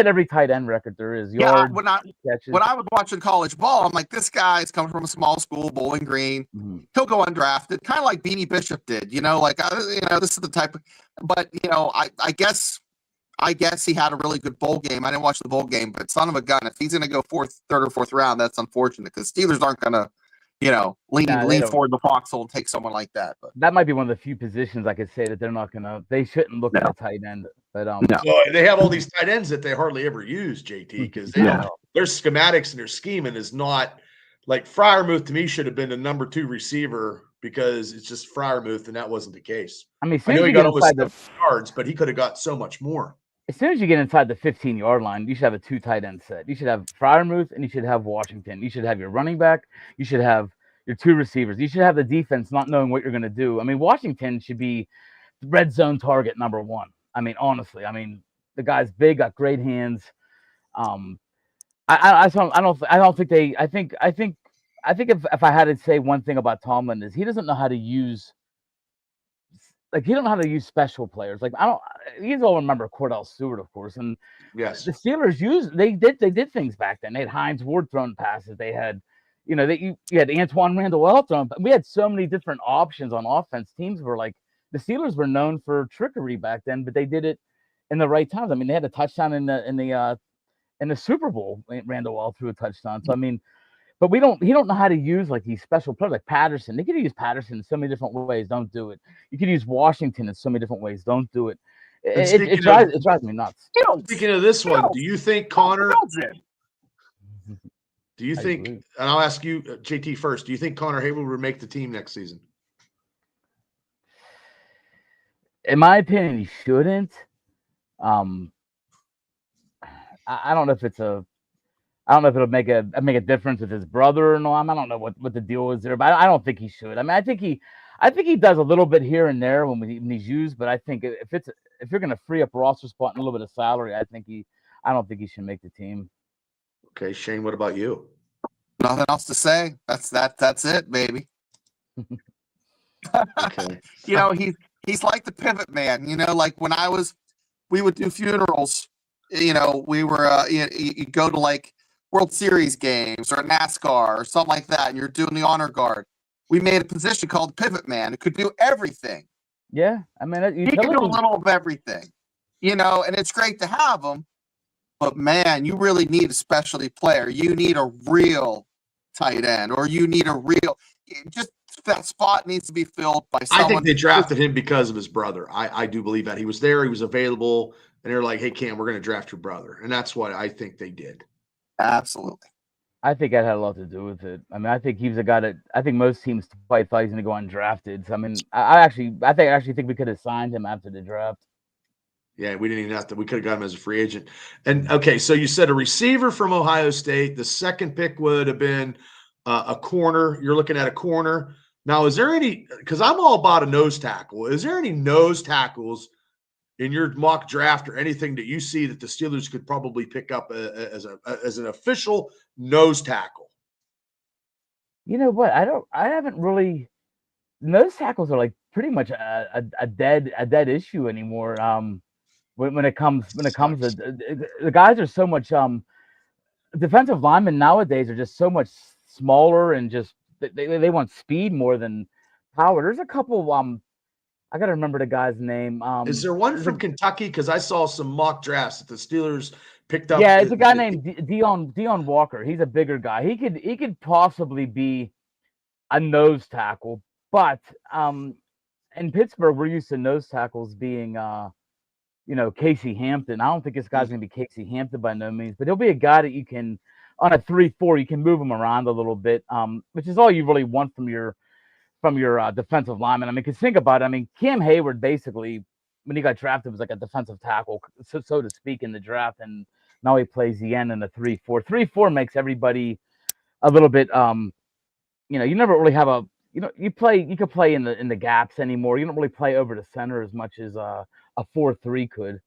every tight end record there is. Yards, catches. When I was watching college ball, I'm like, this guy's coming from a small school, Bowling Green. Mm-hmm. He'll go undrafted, kind of like Beanie Bishop did. This is the type of. But I guess he had a really good bowl game. I didn't watch the bowl game, but son of a gun, if he's going to go 3rd or 4th round, that's unfortunate because Steelers aren't going to. Lean forward the foxhole and take someone like that. But that might be one of the few positions I could say that they're not gonna. They shouldn't look at a tight end. But well, they have all these tight ends that they hardly ever use, JT, because their schematics and their scheming is not like Fryermuth. To me, should have been the number 2 receiver because it's just Fryermuth, and that wasn't the case. I mean, I know he got almost 7 yards, but he could have got so much more. As soon as you get inside the 15-yard line, you should have a 2 tight end set. You should have Fryermuth and you should have Washington. You should have your running back. You should have your 2 receivers. You should have the defense not knowing what you're going to do. I mean, Washington should be red zone target number 1. I mean, honestly, the guy's big, got great hands. I don't think they. I think if I had to say one thing about Tomlin is he doesn't know how to use. Like he don't know how to use special players. Like you all remember Cordell Stewart, of course, and yes, the Steelers they did things back then. They had Hines Ward throwing passes. They had, you had Antoine Randall throwing. We had so many different options on offense. Teams were like the Steelers were known for trickery back then, but they did it in the right times. I mean, they had a touchdown in the Super Bowl. Randall threw a touchdown. So I mean. But he don't know how to use like these special players like Patterson. They could use Patterson in so many different ways. Don't do it. You could use Washington in so many different ways. Don't do it. It drives me nuts. Speaking of this one, do you think Connor? Do you think? And I'll ask you, JT, first. Do you think Connor Hayward will make the team next season? In my opinion, he shouldn't. Um, I don't know if it's I don't know if it'll make a difference with his brother or no. I don't know what the deal is there, but I don't think he should. I mean, I think he does a little bit here and there when he's used, but I think if you're going to free up a roster spot and a little bit of salary, I don't think he should make the team. Okay, Shane, what about you? Nothing else to say. That's it, baby. Okay. You know, he's like the pivot man. You know, like when we would do funerals. You know, we were you go to like World Series games or NASCAR or something like that, and you're doing the honor guard. We made a position called the pivot man. It could do everything. Yeah, I mean, He can do a little of everything. You know, and it's great to have him. But man, you really need a specialty player. You need a real tight end, or you need a real. Just that spot needs to be filled by someone. I think they drafted him because of his brother. I do believe that he was there, he was available, and they're like, "Hey, Cam, we're going to draft your brother," and that's what I think they did. Absolutely. I think that had a lot to do with it. I mean, I think he was a guy that I think most teams probably thought he was going to go undrafted. So I mean, I actually think we could have signed him after the draft. Yeah, we didn't even have to. We could have got him as a free agent. And okay, so you said a receiver from Ohio State. The second pick would have been a corner. You're looking at a corner. Now, is there any, because I'm all about a nose tackle, is there any nose tackles in your mock draft or anything that you see that the Steelers could probably pick up as an official nose tackle? You know what? I haven't really. Nose tackles are like pretty much a dead issue anymore. When it comes to the guys are so much defensive linemen nowadays are just so much smaller and just they want speed more than power. There's a couple I gotta remember the guy's name. Is there one from Kentucky? Because I saw some mock drafts that the Steelers picked up. Yeah, it's a guy named Dion Walker. He's a bigger guy. He could possibly be a nose tackle, but in Pittsburgh we're used to nose tackles being Casey Hampton. I don't think this guy's going to be Casey Hampton by no means, but he'll be a guy that you can, on a 3-4, you can move him around a little bit, which is all you really want from your defensive lineman. I mean, because think about it. I mean, Cam Hayward basically, when he got drafted, was like a defensive tackle, so to speak, in the draft, and now he plays the end in a 3-4. 3-4 makes everybody a little bit, you never really have you could play in the gaps anymore. You don't really play over the center as much as a 4-3 could.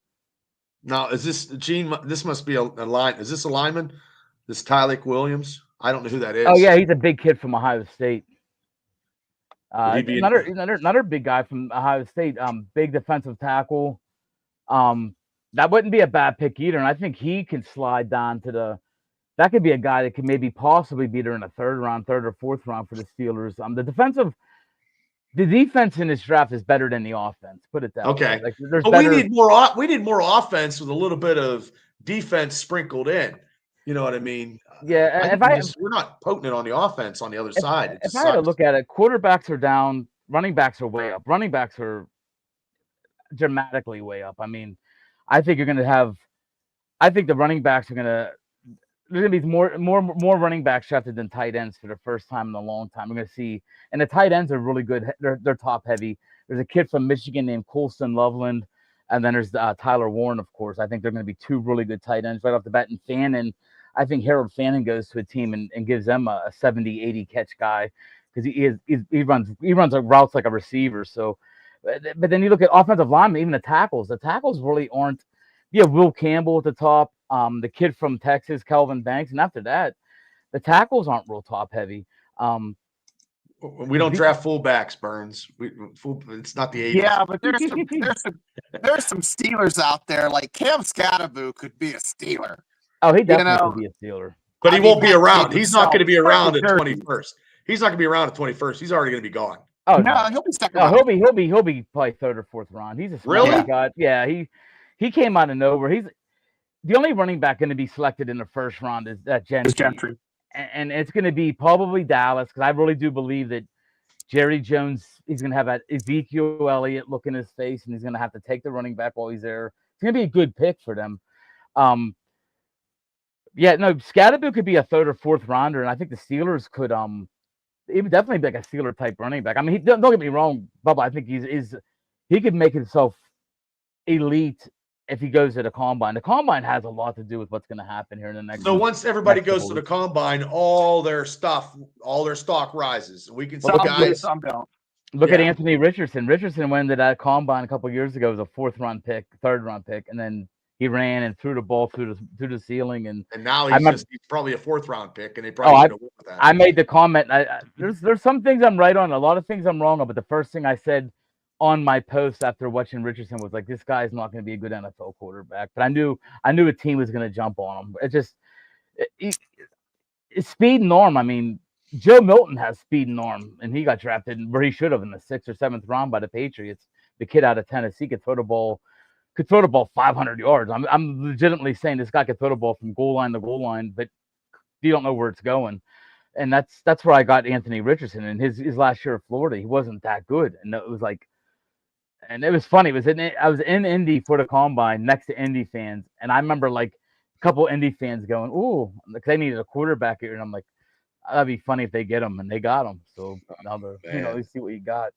Now, is this Gene? This must be a line. Is this a lineman? This Tyleik Williams? I don't know who that is. Oh yeah, he's a big kid from Ohio State. Another big guy from Ohio State. Big defensive tackle. That wouldn't be a bad pick either, and I think he can slide down to that could be a guy that could maybe possibly be there in the third or fourth round for the Steelers. The defense in this draft is better than the offense. Put it that way. Okay. Like, but we need more offense with a little bit of defense sprinkled in. You know what I mean? Yeah. We're not potent on the offense on the other side. If I had to look at it, quarterbacks are down, running backs are way up. Running backs are dramatically way up. I mean, I think the running backs are going to. There's going to be more running backs drafted than tight ends for the first time in a long time. We're going to see, and the tight ends are really good. They're top heavy. There's a kid from Michigan named Colston Loveland, and then there's Tyler Warren, of course. I think they're going to be two really good tight ends right off the bat. And Fannin, I think Harold Fannin goes to a team and gives them a 70, 80 catch guy because he runs routes like a receiver. So, but then you look at offensive linemen, even the tackles. The tackles really aren't. You have Will Campbell at the top. The kid from Texas, Kelvin Banks, and after that, the tackles aren't real top heavy. We don't draft fullbacks, Burns. It's not the 80s. Yeah, but there's some Steelers out there. Like Cam Scatteraboo could be a Steeler. Oh, he definitely could be a Steeler. But he won't be around. He's not going to be around at 21st. He's not going to be around at 21st. He's already going to be gone. Oh no, he'll be stuck around. He'll be probably third or fourth round. He's a really guy. Yeah, he came out of nowhere. He's the only running back going to be selected in the first round is that Gentry. And it's going to be probably Dallas because I really do believe that Jerry Jones, he's going to have that Ezekiel Elliott look in his face, and he's going to have to take the running back while he's there. It's going to be a good pick for them. Scatteraboo could be a third or fourth rounder, and I think the Steelers could even definitely be like a Steeler type running back. I mean, don't get me wrong, Bubba. I think he could make himself elite if he goes to the combine has a lot to do with what's going to happen here in the next. So once everybody next goes couple to the weeks. combine, all their stock rises. We can see Some do, guys. some don't. Look at Yeah. Anthony Richardson. Richardson went into that combine a couple years ago as a 4th-round pick, 3rd-round pick, and then he ran and threw the ball through the ceiling. And now I he's probably a 4th-round pick, and they probably would have went with that. I made the comment. There's some things I'm right on, a lot of things I'm wrong on. But the first thing I said on my post after watching Richardson was like, this guy's not going to be a good NFL quarterback. But I knew a team was going to jump on him. It's speed and arm. I mean, Joe Milton has speed and arm, and he got drafted where he should have in the 6th or 7th round by the Patriots. The kid out of Tennessee could throw the ball 500 yards. I'm legitimately saying this guy could throw the ball from goal line to goal line, but you don't know where it's going. And that's where I got Anthony Richardson. In his last year of Florida, he wasn't that good. And it was like, and it was funny. I was in Indy for the combine next to Indy fans, and I remember like a couple Indy fans going, "Ooh," because they needed a quarterback here, and I'm like, that'd be funny if they get him, and they got him. So now you see what you got.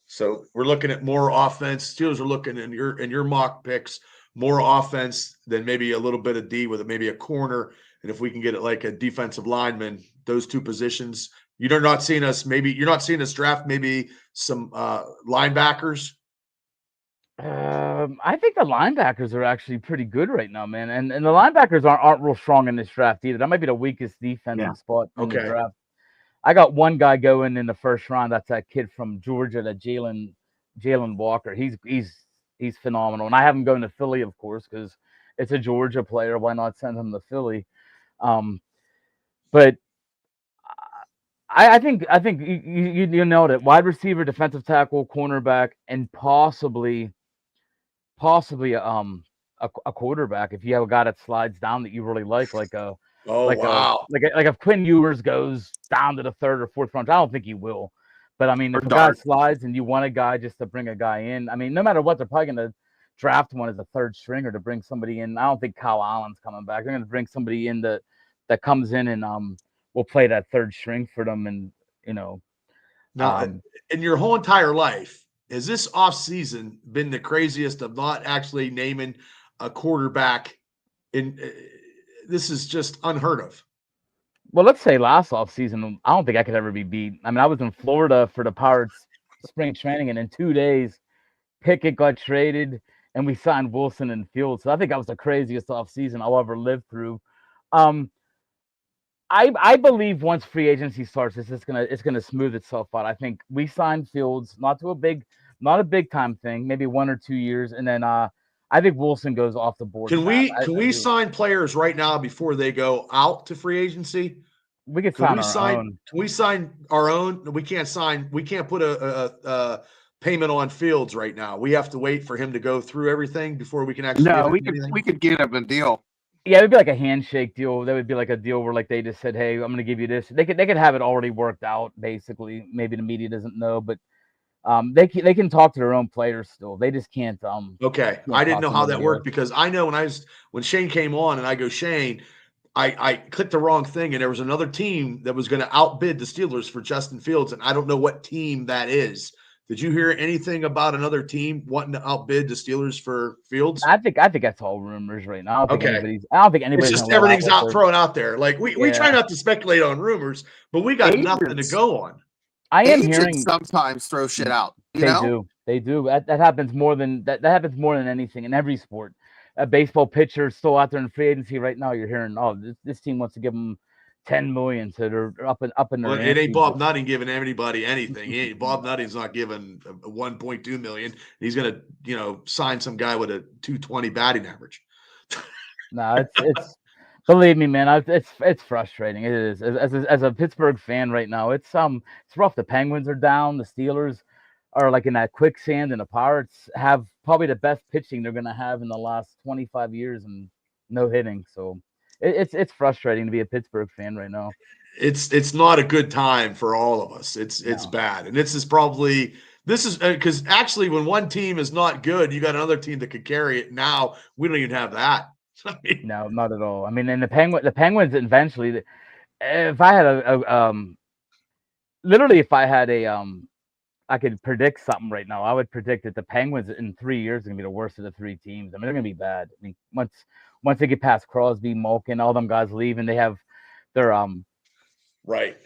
So we're looking at more offense. Steelers are looking in your mock picks more offense than maybe a little bit of D with maybe a corner. And if we can get it like a defensive lineman, those two positions, you're not seeing us draft maybe some linebackers. I think the linebackers are actually pretty good right now, man. And the linebackers aren't real strong in this draft either. That might be the weakest defensive spot in the draft. I got one guy going in the 1st round. That's that kid from Georgia, that Jalen Walker. He's phenomenal. And I have him going to Philly, of course, because it's a Georgia player. Why not send him to Philly? But I think you nailed it. Wide receiver, defensive tackle, cornerback, and possibly a quarterback if you have a guy that slides down that you really like if Quinn Ewers goes down to the 3rd or 4th round. I don't think he will, but I mean, if a guy slides and you want a guy just to bring a guy in, I mean, no matter what, they're probably going to draft one as a 3rd stringer to bring somebody in. I don't think Kyle Allen's coming back. They're going to bring somebody in that comes in and will play that 3rd string for them. And now in your whole entire life, has this offseason been the craziest of not actually naming a quarterback? This is just unheard of. Well, let's say last offseason, I don't think I could ever be beat. I mean, I was in Florida for the Pirates spring training, and in 2 days, Pickett got traded, and we signed Wilson and Fields. So I think that was the craziest offseason I'll ever live through. I believe once free agency starts, it's gonna smooth itself out. I think we signed Fields, not a big time thing, maybe 1 or 2 years, and then I think Wilson goes off the board. Can we sign players right now before they go out to free agency? We could sign our own. Can we sign our own? We can't put a payment on Fields right now. We have to wait for him to go through everything before we can actually. No, we could get him a deal. Yeah, it would be like a handshake deal. That would be like a deal where like they just said, "Hey, I'm going to give you this." They could have it already worked out. Basically, maybe the media doesn't know, but they can talk to their own players still. They just can't. Okay, I didn't know how that worked because I know when Shane came on and I go, Shane, I clicked the wrong thing and there was another team that was going to outbid the Steelers for Justin Fields, and I don't know what team that is. Did you hear anything about another team wanting to outbid the Steelers for Fields? I think that's all rumors right now. I don't think anybody's it's just everything's thrown out there. Like we try not to speculate on rumors, but we got nothing to go on. I am hearing sometimes throw shit out. They do. That happens more than that happens more than anything in every sport. A baseball pitcher still out there in free agency right now. You're hearing, oh, this team wants to give them $10 million, so they're up in their. Well, it ain't Bob Nutting giving anybody anything. Bob Nutting's not giving $1.2 million. He's gonna, sign some guy with a 220 batting average. No, it's believe me, man. It's frustrating. It is as a Pittsburgh fan right now. It's rough. The Penguins are down. The Steelers are like in that quicksand, and the Pirates have probably the best pitching they're gonna have in the last 25 years and no hitting. So it's frustrating to be a Pittsburgh fan right now. It's not a good time for all of us. It's bad, and this is because actually when one team is not good, you got another team that could carry it. Now we don't even have that. No, not at all. I mean, and the Penguins eventually, if I had if I had I could predict something right now, I would predict that the Penguins in 3 years are gonna be the worst of the three teams. I mean, they're gonna be bad. I mean, once they get past Crosby, Malkin, all them guys leave, and they have their Right.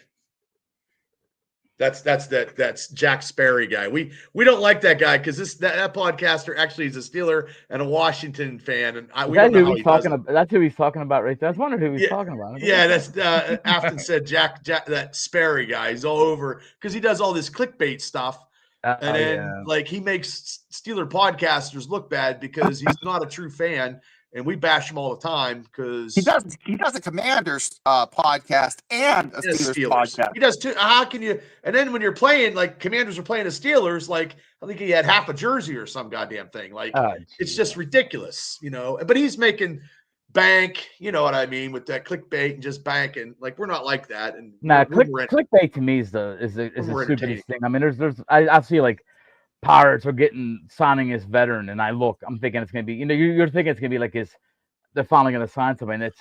That's Jack Sperry guy. We don't like that guy because that podcaster actually is a Steeler and a Washington fan, and we don't know how he does it. That's who he's talking about right there. I was wondering who he's talking about. Yeah, that's Afton said Jack that Sperry guy. He's all over because he does all this clickbait stuff, and then like he makes Steeler podcasters look bad because he's not a true fan. And we bash him all the time because he does a Commanders podcast and a Steelers podcast. He does too. How can you? And then when you're playing, like Commanders are playing the Steelers, like I think he had half a jersey or some goddamn thing. Like it's just ridiculous, you know. But he's making bank, you know what I mean, with that clickbait and just banking. Like we're not like that. And clickbait to me is the stupidest thing. I mean, I see like Pirates are signing his veteran, and I'm thinking it's gonna be, you know, you're thinking it's gonna be like they're finally gonna sign somebody, and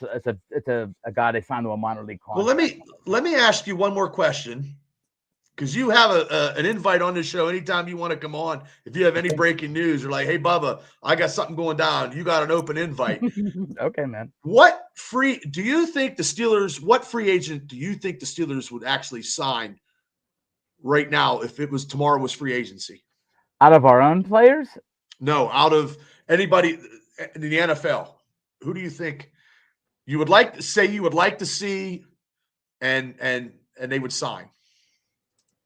it's a guy they signed to a minor league contract. Well, let me ask you one more question, because you have an invite on the show anytime you want to come on. If you have any breaking news, you're like, hey Bubba, I got something going down. You got an open invite. Okay, man. What free agent do you think the Steelers would actually sign right now if tomorrow was free agency? Out of our own players? No, out of anybody in the NFL. Who do you think you would like to see and they would sign?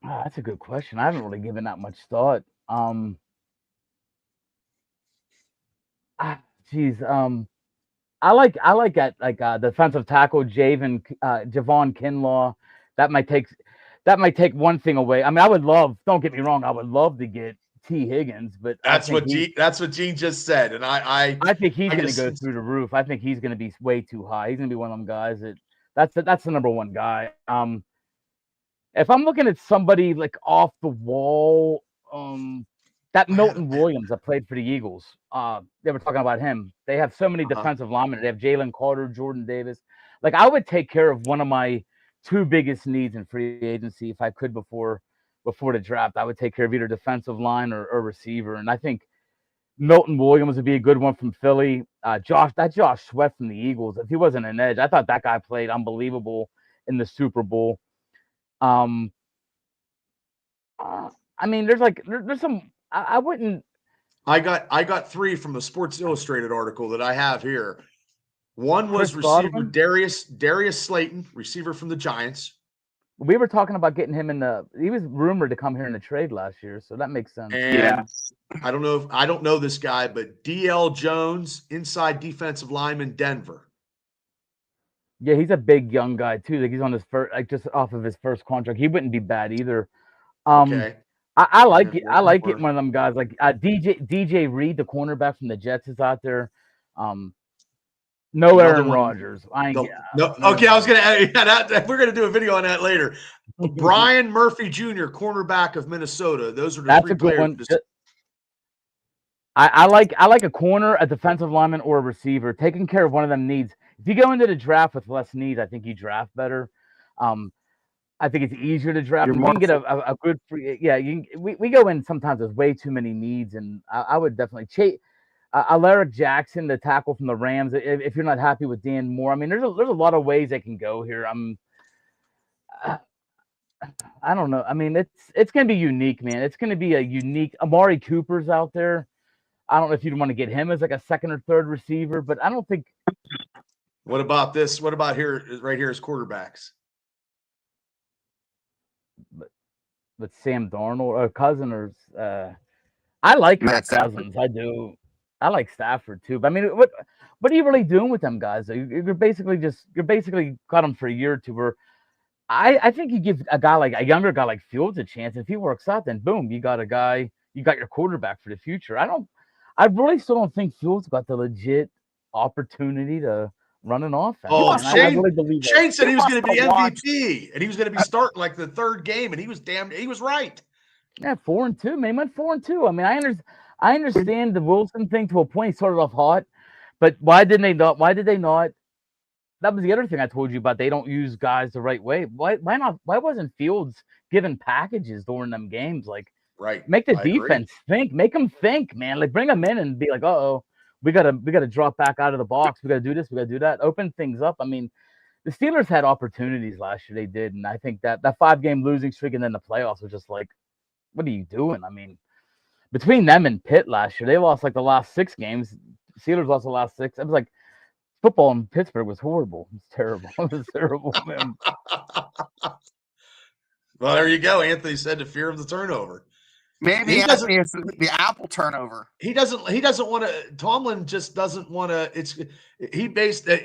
Oh, that's a good question. I haven't really given that much thought. I like that defensive tackle Javon Kinlaw. That might take one thing away. I mean, don't get me wrong, I would love to get T. Higgins, but that's what Gene just said, and I think he's going to go through the roof. I think he's going to be way too high. He's going to be one of them guys that's the number one guy. If I'm looking at somebody like off the wall, that Milton Williams that played for the Eagles, they were talking about him. They have so many defensive linemen. They have Jalen Carter, Jordan Davis. Like I would take care of one of my two biggest needs in free agency if I could before the draft. I would take care of either defensive line or receiver. And I think Milton Williams would be a good one from Philly. Josh Sweat from the Eagles. If he wasn't an edge, I thought that guy played unbelievable in the Super Bowl. I mean, there's some. I wouldn't. I got three from the Sports Illustrated article that I have here. One was receiver Darius Slayton, receiver from the Giants. We were talking about getting him he was rumored to come here in the trade last year, so that makes sense. And I don't know this guy, but DL Jones, inside defensive lineman, Denver. Yeah, he's a big young guy too. Like he's on his first, like just off of his first contract. He wouldn't be bad either. Okay. I like it. I like getting one of them guys like DJ Reed, the cornerback from the Jets, is out there. No Aaron Rodgers. Okay, I was gonna. We're gonna do a video on that later. Brian Murphy Jr., cornerback of Minnesota. Those are the three players. One. I like a corner, a defensive lineman, or a receiver. Taking care of one of them needs. If you go into the draft with less needs, I think you draft better. I think it's easier to draft. You can get a good free. Yeah, we go in sometimes with way too many needs, and I would definitely chase. Alaric Jackson, the tackle from the Rams. If you're not happy with Dan Moore, I mean, there's a lot of ways they can go here. I don't know. I mean, it's going to be unique, man. It's going to be a unique. Amari Cooper's out there. I don't know if you'd want to get him as like a second or third receiver, but I don't think. What about this? What about right here as quarterbacks? But Sam Darnold or Cousins, or I like Matt Cousins. I do. I like Stafford too. But I mean, what are you really doing with them guys? You're basically got them for a year or two. Where I think you give a younger guy like Fields a chance. If he works out, then boom, you got your quarterback for the future. I really still don't think Fields got the legit opportunity to run an offense. Oh, Shane said he was going to be MVP and he was going to be starting like the third game, and he was right. Yeah, 4-2. Man, he went 4-2. I mean, I understand the Wilson thing to a point. He started off hot, but why did they not? That was the other thing I told you about. They don't use guys the right way. Why not? Why wasn't Fields given packages during them games? Like Right. Make the I agree. defense think. Make them think, man. Like bring them in and be like, we gotta drop back out of the box. We gotta do this. We gotta do that. Open things up. I mean, the Steelers had opportunities last year. They did, and I think that 5-game losing streak and then the playoffs was just like, what are you doing? I mean, between them and Pitt last year, they lost like the last 6 games. Steelers lost the last 6. It was like football in Pittsburgh was horrible. It was terrible. It was terrible, man. Well, there you go. Anthony said the fear of the turnover. Maybe it's the Apple turnover. He doesn't want to. Tomlin just doesn't want to.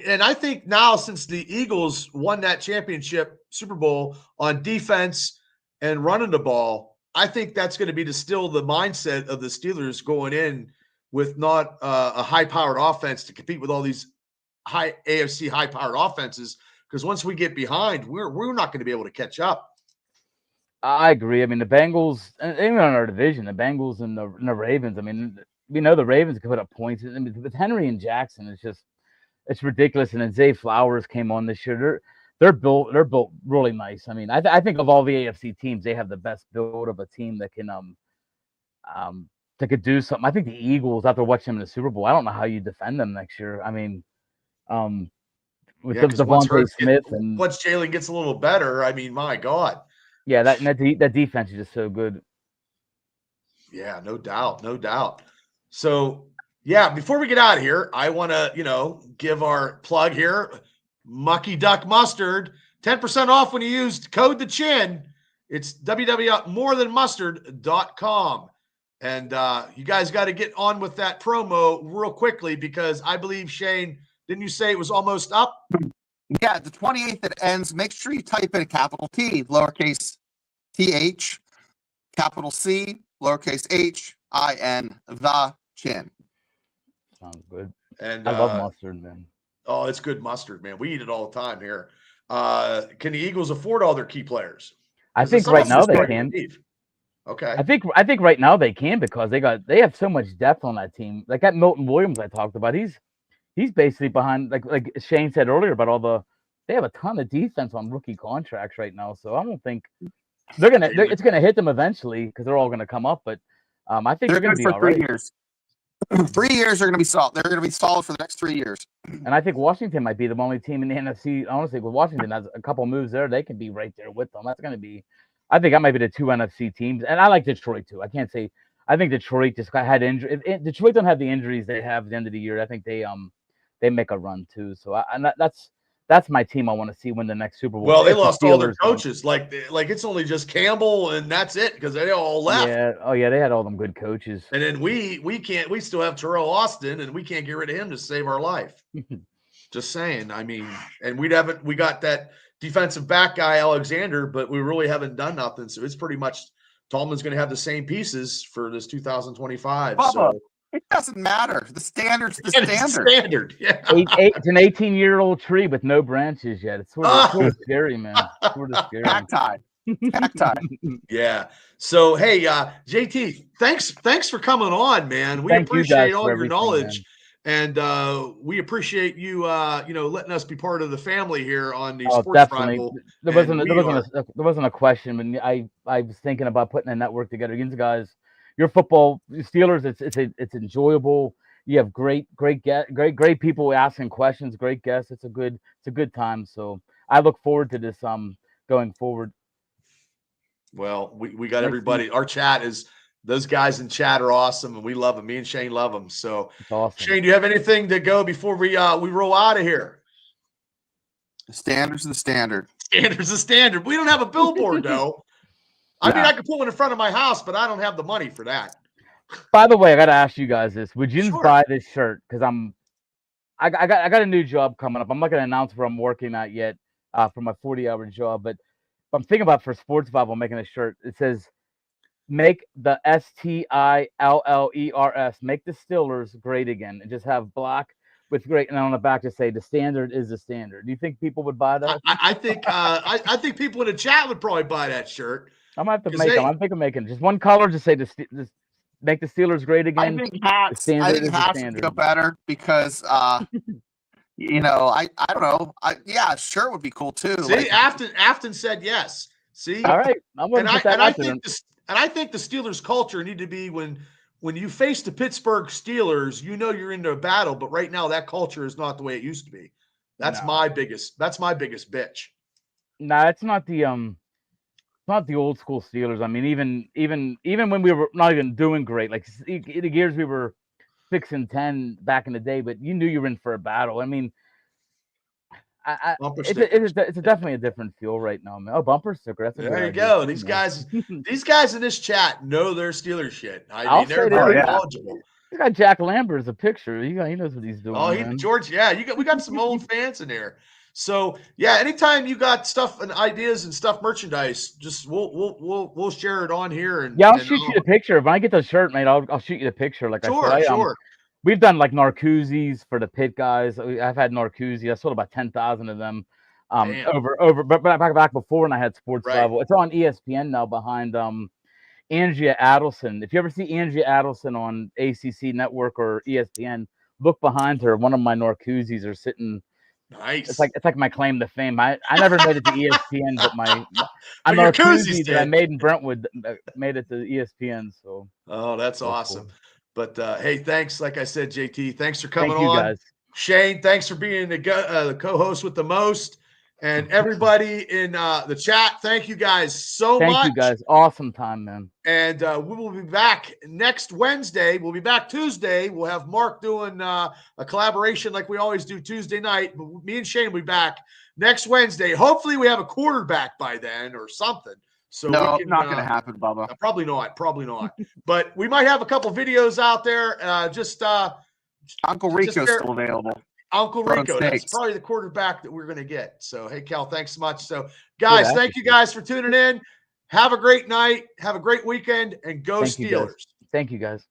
And I think now since the Eagles won that championship Super Bowl on defense and running the ball, I think that's going to be distilled the mindset of the Steelers going in with not a high-powered offense to compete with all these high AFC high-powered offenses. Because once we get behind, we're not going to be able to catch up. I agree. I mean, the Bengals, and even on our division, the Bengals and the Ravens. I mean, we know the Ravens can put up points. I mean, with Henry and Jackson, it's ridiculous. And then Zay Flowers came on this year. They're built really nice. I mean, I think of all the AFC teams, they have the best build of a team that can that could do something. I think the Eagles, after watching them in the Super Bowl, I don't know how you defend them next year. I mean, with Devontae Smith and once Jalen gets a little better, I mean, my God. Yeah, that defense is just so good. Yeah, no doubt. So, yeah, before we get out of here, I want to, give our plug here. Mucky Duck Mustard, 10% off when you use code the chin. It's www.morethanmustard.com. And you guys got to get on with that promo real quickly because I believe, Shane, didn't you say it was almost up? Yeah, the 28th that ends. Make sure you type in a capital T, lowercase TH, capital C, lowercase HIN, the chin. Sounds good. And I love mustard, man. Oh, it's good mustard, man. We eat it all the time here. Can the Eagles afford all their key players? I think right now they can. Okay. I think right now they can because they have so much depth on that team. Like that Milton Williams I talked about, he's basically behind, like Shane said earlier about they have a ton of defense on rookie contracts right now. So I don't think it's gonna hit them eventually because they're all gonna come up. But I think they're gonna be all right. 3 years. 3 years are gonna be solid. They're gonna be solid for the next 3 years. And I think Washington might be the only team in the NFC. Honestly, with Washington has a couple moves there, they can be right there with them. That's gonna be. I think that might be the 2 NFC teams, and I like Detroit too. I can't say. I think Detroit just had injury. If Detroit don't have the injuries they have at the end of the year, I think they make a run too. So that's my team. I want to see win the next Super Bowl. Well, they lost all their coaches. Like it's only just Campbell and that's it because they all left. Yeah. Oh yeah, they had all them good coaches. And then we can't. We still have Terrell Austin, and we can't get rid of him to save our life. Just saying. I mean, and we got that defensive back guy Alexander, but we really haven't done nothing. So it's pretty much Tolman's going to have the same pieces for this 2025. So. It doesn't matter. The standard's the standard. Yeah. It's an 18-year-old tree with no branches yet. It's sort of scary, man. Sort of scary. Cacti. Yeah. So hey, JT, thanks for coming on, man. We appreciate all your knowledge, man. And we appreciate you, letting us be part of the family here on the Sportsvival. There wasn't a question, but I was thinking about putting a network together. You guys. Your football Steelers, it's enjoyable. You have great people asking questions, great guests. It's a good time. So I look forward to this going forward. Well, we got everybody. Our chat is those guys in chat are awesome, and we love them. Me and Shane love them. So awesome. Shane, do you have anything to go before we roll out of here? The standard's the standard. Standard's the standard. We don't have a billboard though. I mean, I could put one in front of my house, but I don't have the money for that. By the way, I got to ask you guys this. Would you buy this shirt? Because I got a new job coming up. I'm not going to announce where I'm working at yet for my 40-hour job, but I'm thinking about for Sportsvival making a shirt. It says, make the STILLERS, make the Steelers great again, and just have black with great, and on the back just say the standard is the standard. Do you think people would buy that? I think people in the chat would probably buy that shirt. I might have to make them. I'm thinking of making just one color. Just say just make the Steelers great again. I think hats would go better because I don't know. A shirt would be cool too. See, Afton said yes. See, all right. And I think the Steelers culture need to be when you face the Pittsburgh Steelers, you know you're into a battle, but right now that culture is not the way it used to be. That's my biggest bitch. Nah, it's not the old school Steelers. I mean, even when we were not even doing great, like the years we were 6-10 back in the day, but you knew you were in for a battle. I mean, it's definitely a different feel right now, man. Oh, bumper sticker. That's there you go. These guys in this chat know their Steelers shit. I mean, they're very knowledgeable. You got Jack Lambert's a picture. He knows what he's doing. Oh, George, yeah. We got some old fans in there. So yeah, anytime you got stuff and ideas and stuff merchandise, just we'll share it on here. And I'll shoot you the picture. When I get the shirt made, I'll shoot you the picture. Like I said, sure. We've done like Narcoozes for the pit guys. I've had Narcoozes. I sold about 10,000 of them. But back before when I had Sportsvival. Right. It's on ESPN now behind Andrea Adelson. If you ever see Andrea Adelson on ACC Network or ESPN, look behind her. One of my Narcoozes are sitting. Nice. It's like my claim to fame. I never made it to ESPN, but my Narcoozes that I made in Brentwood made it to ESPN. So that's awesome. Cool. But hey, thanks. Like I said, JT, thanks for coming on. Guys. Shane, thanks for being the co-host with the most. And everybody in the chat, thank you guys so much. Thank you guys. Awesome time, man. And we will be back next Wednesday. We'll be back Tuesday. We'll have Mark doing a collaboration like we always do Tuesday night. But me and Shane will be back next Wednesday. Hopefully we have a quarterback by then or something. So no, not going to happen, Bubba. Probably not. But we might have a couple videos out there. Uncle Rico's still available. Uncle Rico, that's probably the quarterback that we're going to get. So, hey, Cal, thanks so much. So, guys, thank you guys for tuning in. Have a great night. Have a great weekend, and go Steelers. Thank you, guys.